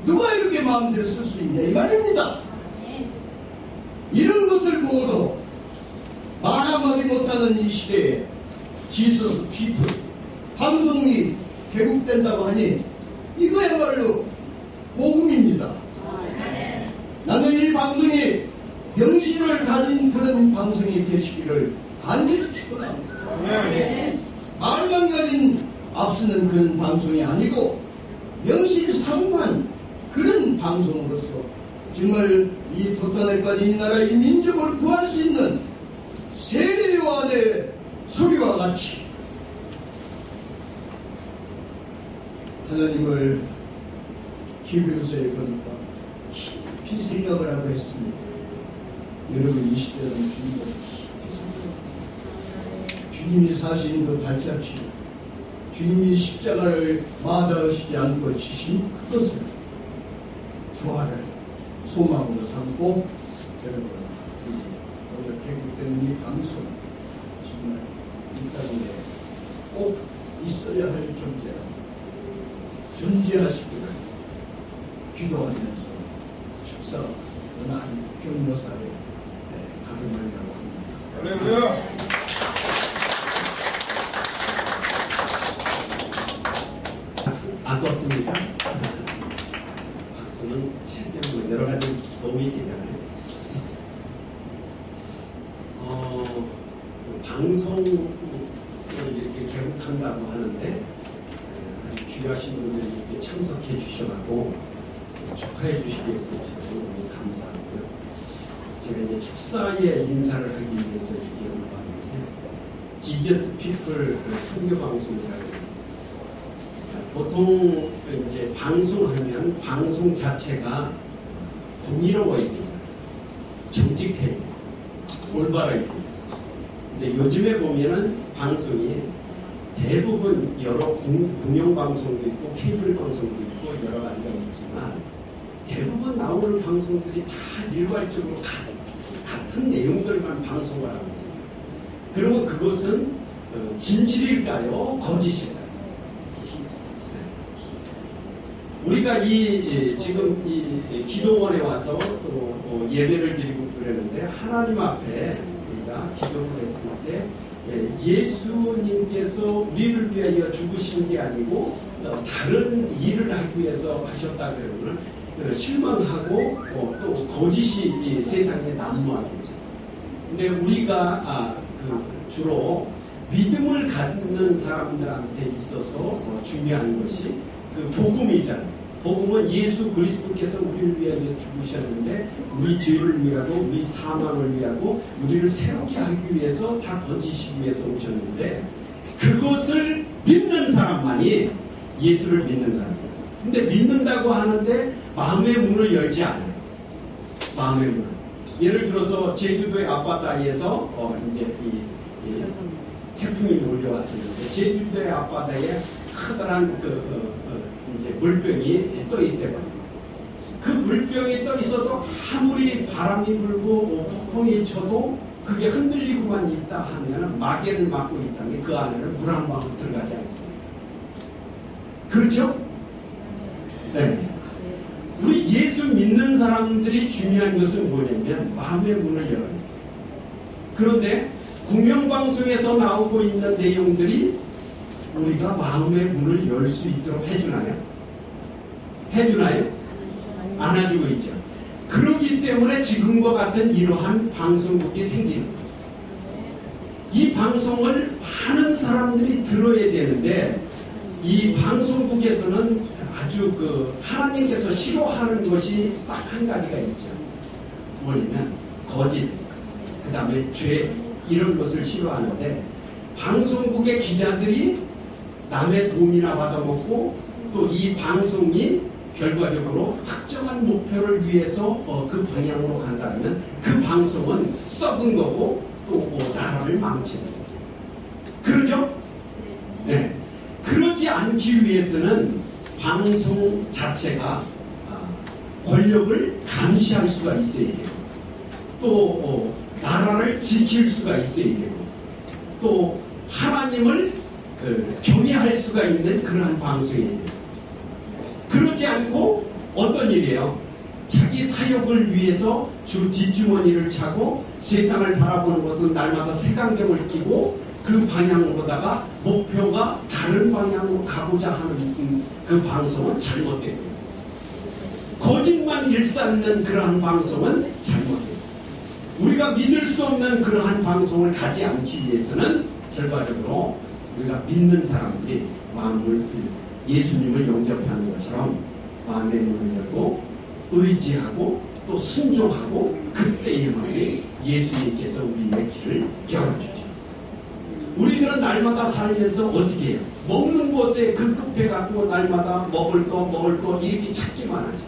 누가 이렇게 마음대로 쓸 수 있냐 이 말입니다. 이런 것을 모두 말 한마디 못하는 이 시대에 지서스 피플 방송이 개국된다고 하니 이거야말로 복음입니다. 나는 이 방송이 명실을 가진 그런 방송이 되시기를 간절히 축원합니다. 말만 가진 앞서는 그런 방송이 아니고 명실상부한 그런 방송으로서 정말 이 도탄에 빠진 이 나라 이 민족을 구할 수 있는 세례 요한의 소리와 같이 하나님을 히브리서에 보니까 깊이 생각을 하고 했습니다. 여러분 이 시대는 주님을 깊이 생각합니다. 주님이 사신 그 발자취, 주님이 십자가를 마다하시지 않고 지신 그것을 부활을 소망으로 삼고 여러분 오늘 개국된 이 방송 정말 이 땅에 꼭 있어야 할 존재하시기를 기도하면서 축사 은한 경로사에 가름하려고 합니다. 아깝습니까? 박수는 칠병 여러 가지 도움이 되잖아요. 방송을 이렇게 개국한다고 하는데 귀하신 분들이 이렇게 참석해 주셔가지고 축하해 주시기 위해서 오셔서 너무 감사하고요. 제가 이제 축사에 인사를 하기 위해서 이렇게 연구하는데 지저스 피플 선교 방송이라고 보통 이제 방송하면 방송 자체가 공의로워야 되잖아요. 정직해야 올바라야 되죠. 근데 요즘에 보면은 방송이 대부분 여러 공영방송도 있고 케이블 방송도 있고 여러 가지가 있지만 대부분 나오는 방송들이 다 일괄적으로 같은 내용들만 방송을 하고 있습니다. 그러면 그것은 진실일까요? 거짓일까요? 우리가 지금 이 기도원에 와서 또 예배를 드리고 그러는데 하나님 앞에 우리가 기도를 했을 때 예수님께서 우리를 위하여 죽으신 게 아니고 다른 일을 하기 위해서 하셨다 그러면 실망하고 또 거짓이 이 세상에 난무하겠죠. 근데 우리가 주로 믿음을 갖는 사람들한테 있어서 중요한 것이 그 복음이잖아요. 복음은 예수 그리스도께서 우리를 위하여 죽으셨는데 우리 죄를 위하고 우리 사망을 위하고 우리를 새롭게 하기 위해서 다 건지시기 위해서 오셨는데 그것을 믿는 사람만이 예수를 믿는 사람이에요. 근데 믿는다고 하는데 마음의 문을 열지 않아요. 마음의 문을. 예를 들어서 제주도의 앞바다에서 이제 이 태풍이 몰려왔었는데 제주도의 앞바다에 커다란 이제 물병이 떠 있대요. 그 물병이 떠 있어도 아무리 바람이 불고 폭풍이 쳐도 그게 흔들리고만 있다 하면 마개를 막고 있다면 그 안에는 물 한 방울 들어가지 않습니다. 그렇죠? 네. 우리 예수 믿는 사람들이 중요한 것은 뭐냐면 마음의 문을 열어요. 그런데 공영방송에서 나오고 있는 내용들이 우리가 마음의 문을 열 수 있도록 해주나요? 해주나요? 안 해주고 있죠. 그렇기 때문에 지금과 같은 이러한 방송국이 생기는 거죠. 이 방송을 많은 사람들이 들어야 되는데 이 방송국에서는 아주 하나님께서 싫어하는 것이 딱 한 가지가 있죠. 뭐냐면 거짓, 그 다음에 죄, 이런 것을 싫어하는데 방송국의 기자들이 남의 돈이나 받아먹고 또 이 방송이 결과적으로 특정한 목표를 위해서 그 방향으로 간다면 그 방송은 썩은 거고 또 나라를 망치는 거죠. 그러죠? 네. 그러지 않기 위해서는 방송 자체가 권력을 감시할 수가 있어야 되고 또 나라를 지킬 수가 있어야 되고 또 하나님을 경외할 수가 있는 그러한 방송이에요. 그러지 않고 어떤 일이에요? 자기 사역을 위해서 주 뒷주머니를 차고 세상을 바라보는 것은 날마다 색안경을 끼고 그 방향으로다가 목표가 다른 방향으로 가고자 하는 그 방송은 잘못되고 거짓만 일삼는 그러한 방송은 잘못되고 우리가 믿을 수 없는 그러한 방송을 가지 않기 위해서는 결과적으로 우리가 믿는 사람들이 마음을 예수님을 영접하는 것처럼 마음의 문을 열고 의지하고 또 순종하고 그때에만이 예수님께서 우리의 길을 열어주죠. 우리들은 날마다 살면서 어떻게 해요? 먹는 것에 급급해갖고 날마다 먹을 거 이렇게 찾기만 하죠.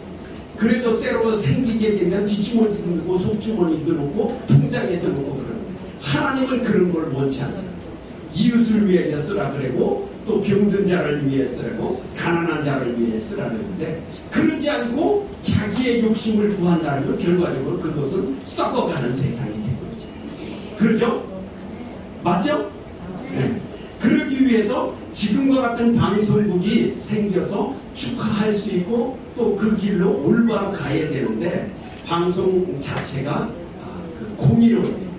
그래서 때로 생기게 되면 뒷주머니 들고 속주머니 들고 통장에 들고 그러는 하나님은 그런 걸 원치 않잖아요. 이웃을 위해 쓰라 그러고 또 병든 자를 위해 쓰라고 가난한 자를 위해 쓰라 그러는데 그러지 않고 자기의 욕심을 구한다는 건 결과적으로 그것은 썩어가는 세상이 된 거죠. 그러죠? 맞죠? 네. 그러기 위해서 지금과 같은 방송국이 생겨서 축하할 수 있고 또 그 길로 올바로 가야 되는데 방송 자체가 공의로워야 돼요.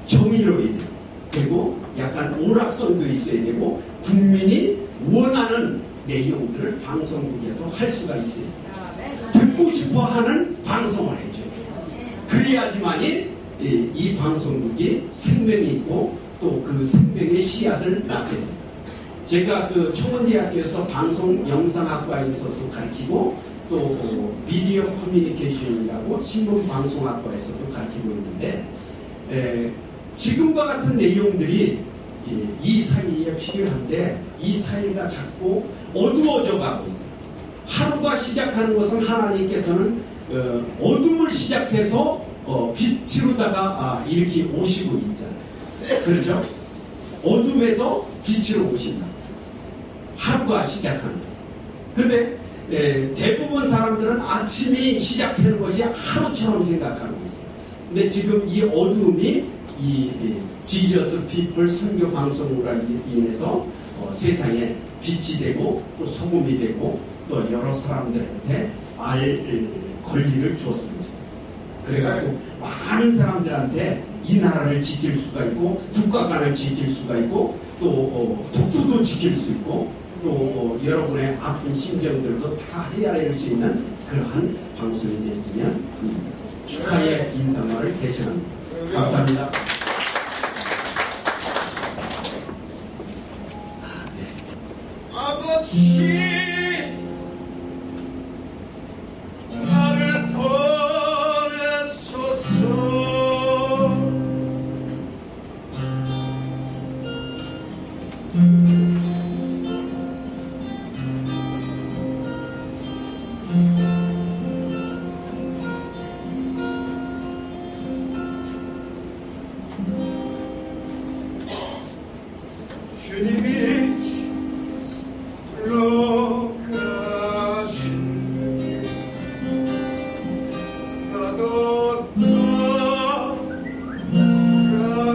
정의로워야 돼요. 그리고 약간 오락성도 있어야 되고 국민이 원하는 내용들을 방송국에서 할 수가 있어요. 듣고 싶어하는 방송을 해줘요. 그래야지만이 이 방송국이 생명이 있고 또 그 생명의 씨앗을 낳게 됩니다. 제가 그 청원대학교에서 방송 영상학과에서도 가르치고 또 미디어 커뮤니케이션이라고 신문방송학과에서도 가르치고 있는데 지금과 같은 내용들이 이 사이에 필요한데 이 사이가 자꾸 어두워져 가고 있어요. 하루가 시작하는 것은 하나님께서는 어둠을 시작해서 빛으로다가 이렇게 오시고 있잖아요. 그렇죠? 어둠에서 빛으로 오신다. 하루가 시작하는 거죠. 그런데 대부분 사람들은 아침이 시작하는 것이 하루처럼 생각하고 있어요. 근데 지금 이 어둠이 이 지저스 피플 선교 방송으로 인해서 세상에 빛이 되고 또 소금이 되고 또 여러 사람들한테 알 권리를 줬습니다. 그래가지고 많은 사람들한테 이 나라를 지킬 수가 있고 국가관을 지킬 수가 있고 또 독도도 지킬 수 있고 또 여러분의 아픈 심정들도 다 헤아릴 수 있는 그러한 방송이 됐으면 축하의 인사말을 대신합니다. 감사합니다. 아버지 나를 보내소서. 주님이 불러가신 나도 따라가오.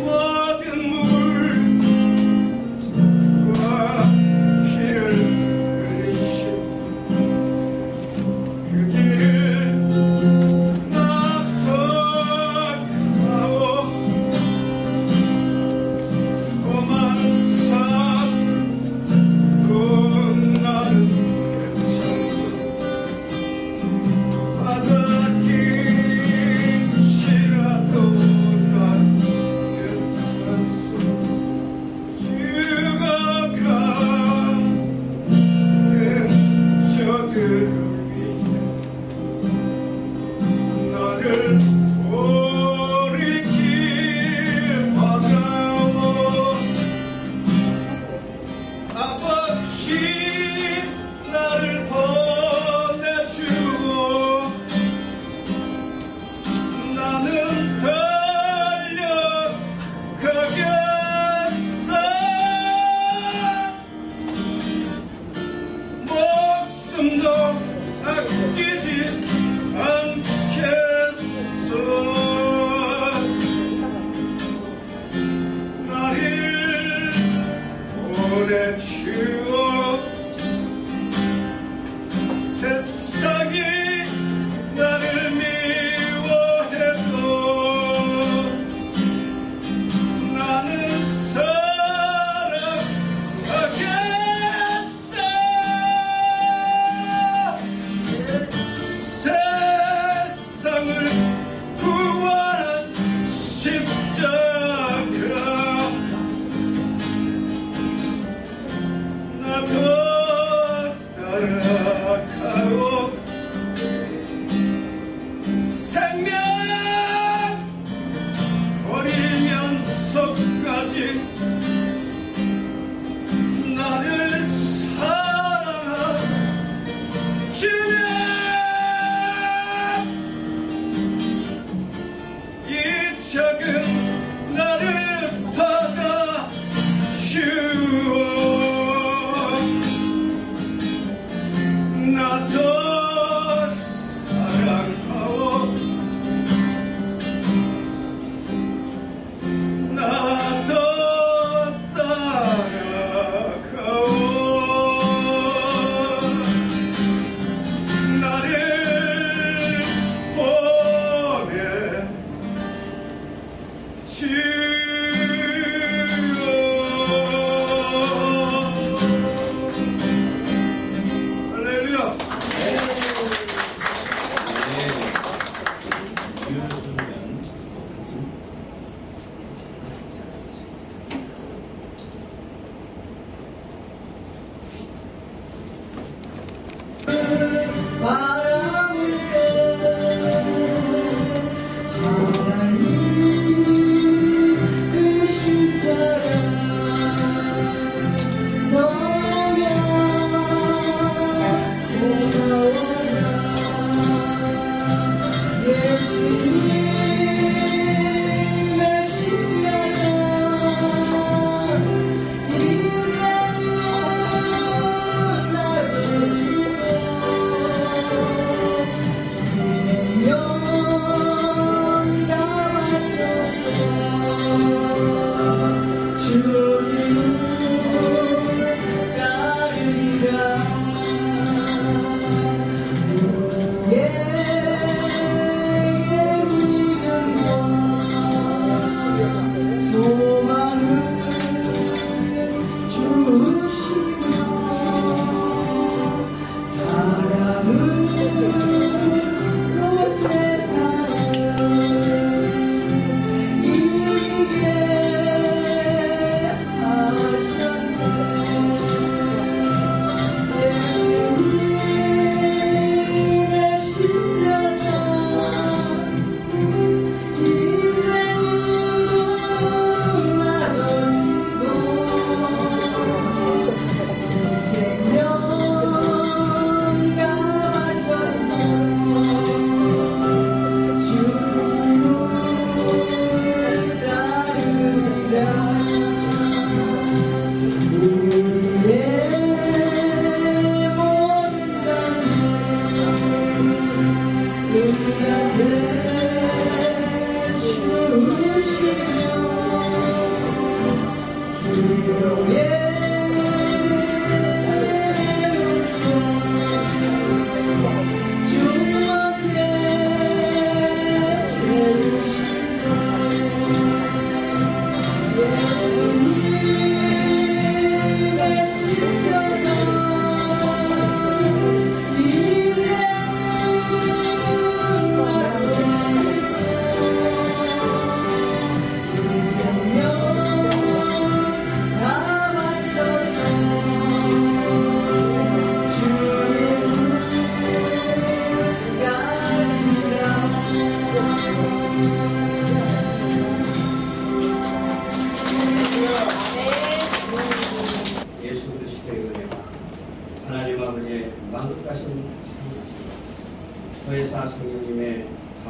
모든 물과 피를 흘리신 그 길을 나도 가오.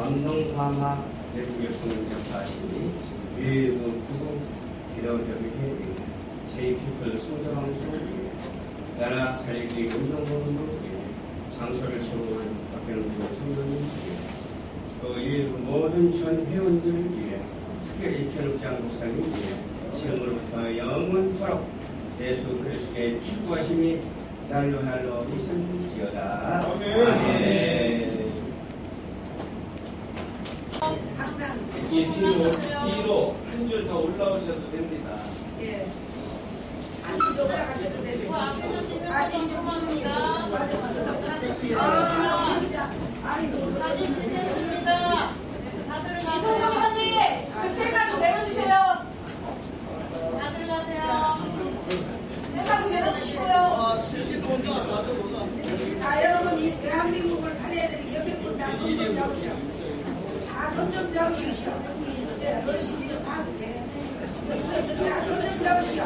남성 화마 외국의 성적사시니 위에는 구국 기도협의회 제이피플 성교방송 나라 살리기 운동본부 장소를 제공한 박경수 선생님 또 이 모든 전 회원들 특별히 변옥장 목사님 지금으로부터 영원토록 예수 그리스도의 축복하심이 날로 날로 있을지어다. 아멘. 항상 이 뒤로 한 줄 더 올라오셔도 됩니다. 예. 안 올라가셔도 되고 앞에서 지금 고맙습니다. 사진 찍겠습니다. 다들 가세요. 이성님, 그 셀카 좀 내려주세요. 다들 가세요. 셀카 좀 내려주시고요. 자, 여러분, 이 대한민국을 살려야 되는 옆에 분 다 손 좀 잡으시오. 다 손 좀 잡으십시오. 네, 어르신이 좀 다. 자, 손 좀 잡으시오.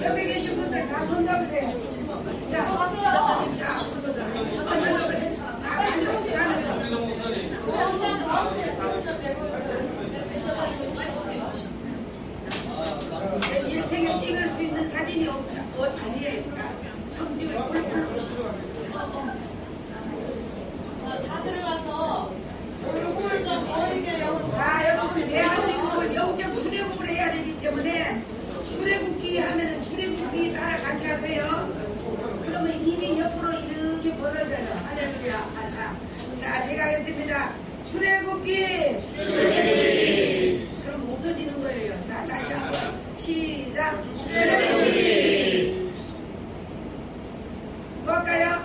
옆에 계신 분들 다 손 잡으세요. 자, 가세요. 자, 다 가져오지 않으세요. 일생에 찍을 수 있는 사진이 더 자리에 청지에 뿔뿔. 다 들어가서 얼굴 좀 보이게요. 자, 여러분, 대한민국을 영적 출애굽을 해야 되기 때문에 출애굽기 하면은 출애굽기 따라 같이 하세요. 그러면 입이 옆으로 이렇게 벌어져요. 할렐루야. 자, 제가 하겠습니다. 출애굽기. 그럼 웃어지는 거예요. 자, 다시 한번 시작. 출애굽기. 뭐 할까요?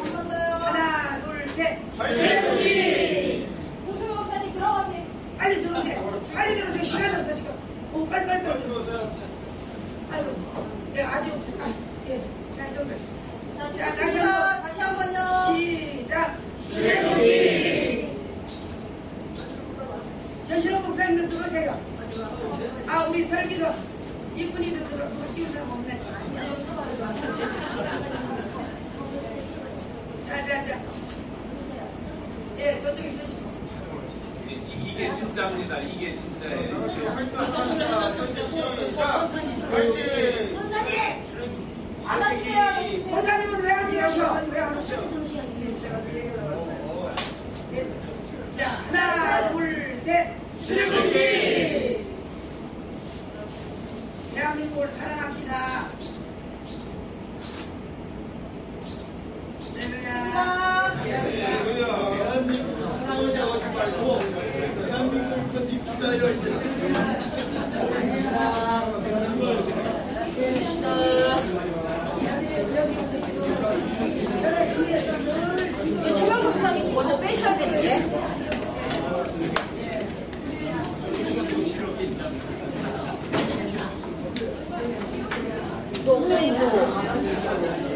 한번 더요. 하나, 둘, 셋. 출애굽기. 고승 목사님 들어가세요. 빨리 들어오세요. 빨리 들어오세요. 시간 없어, 시간. 오, 빨리. 아유, 예, 아주, 예. 자, 여기 있어. 자, 다시 한 번요. 시작. 출애굽기. 전신호 목사님도 들어오세요. 아, 우리 설비도 이쁜이도 들어. 찍은 사람 없네. 자. 예, 저쪽에 있으시고. 이게 진짜입니다. 이게 진짜예요. 원사님! 받아주세요. 원장님은 왜 안 들어오셔? 왜안 오셔? 자, 하나, 둘, 셋. 출애굽기. 대한민국을 사랑합시다. 할렐루야. 대한민국을 사랑하자 하지 말고 대한민국을 건립시다 이렇게. 이 최강 목사님 먼저 빼셔야 되는데. 이거 엉덩이 이거.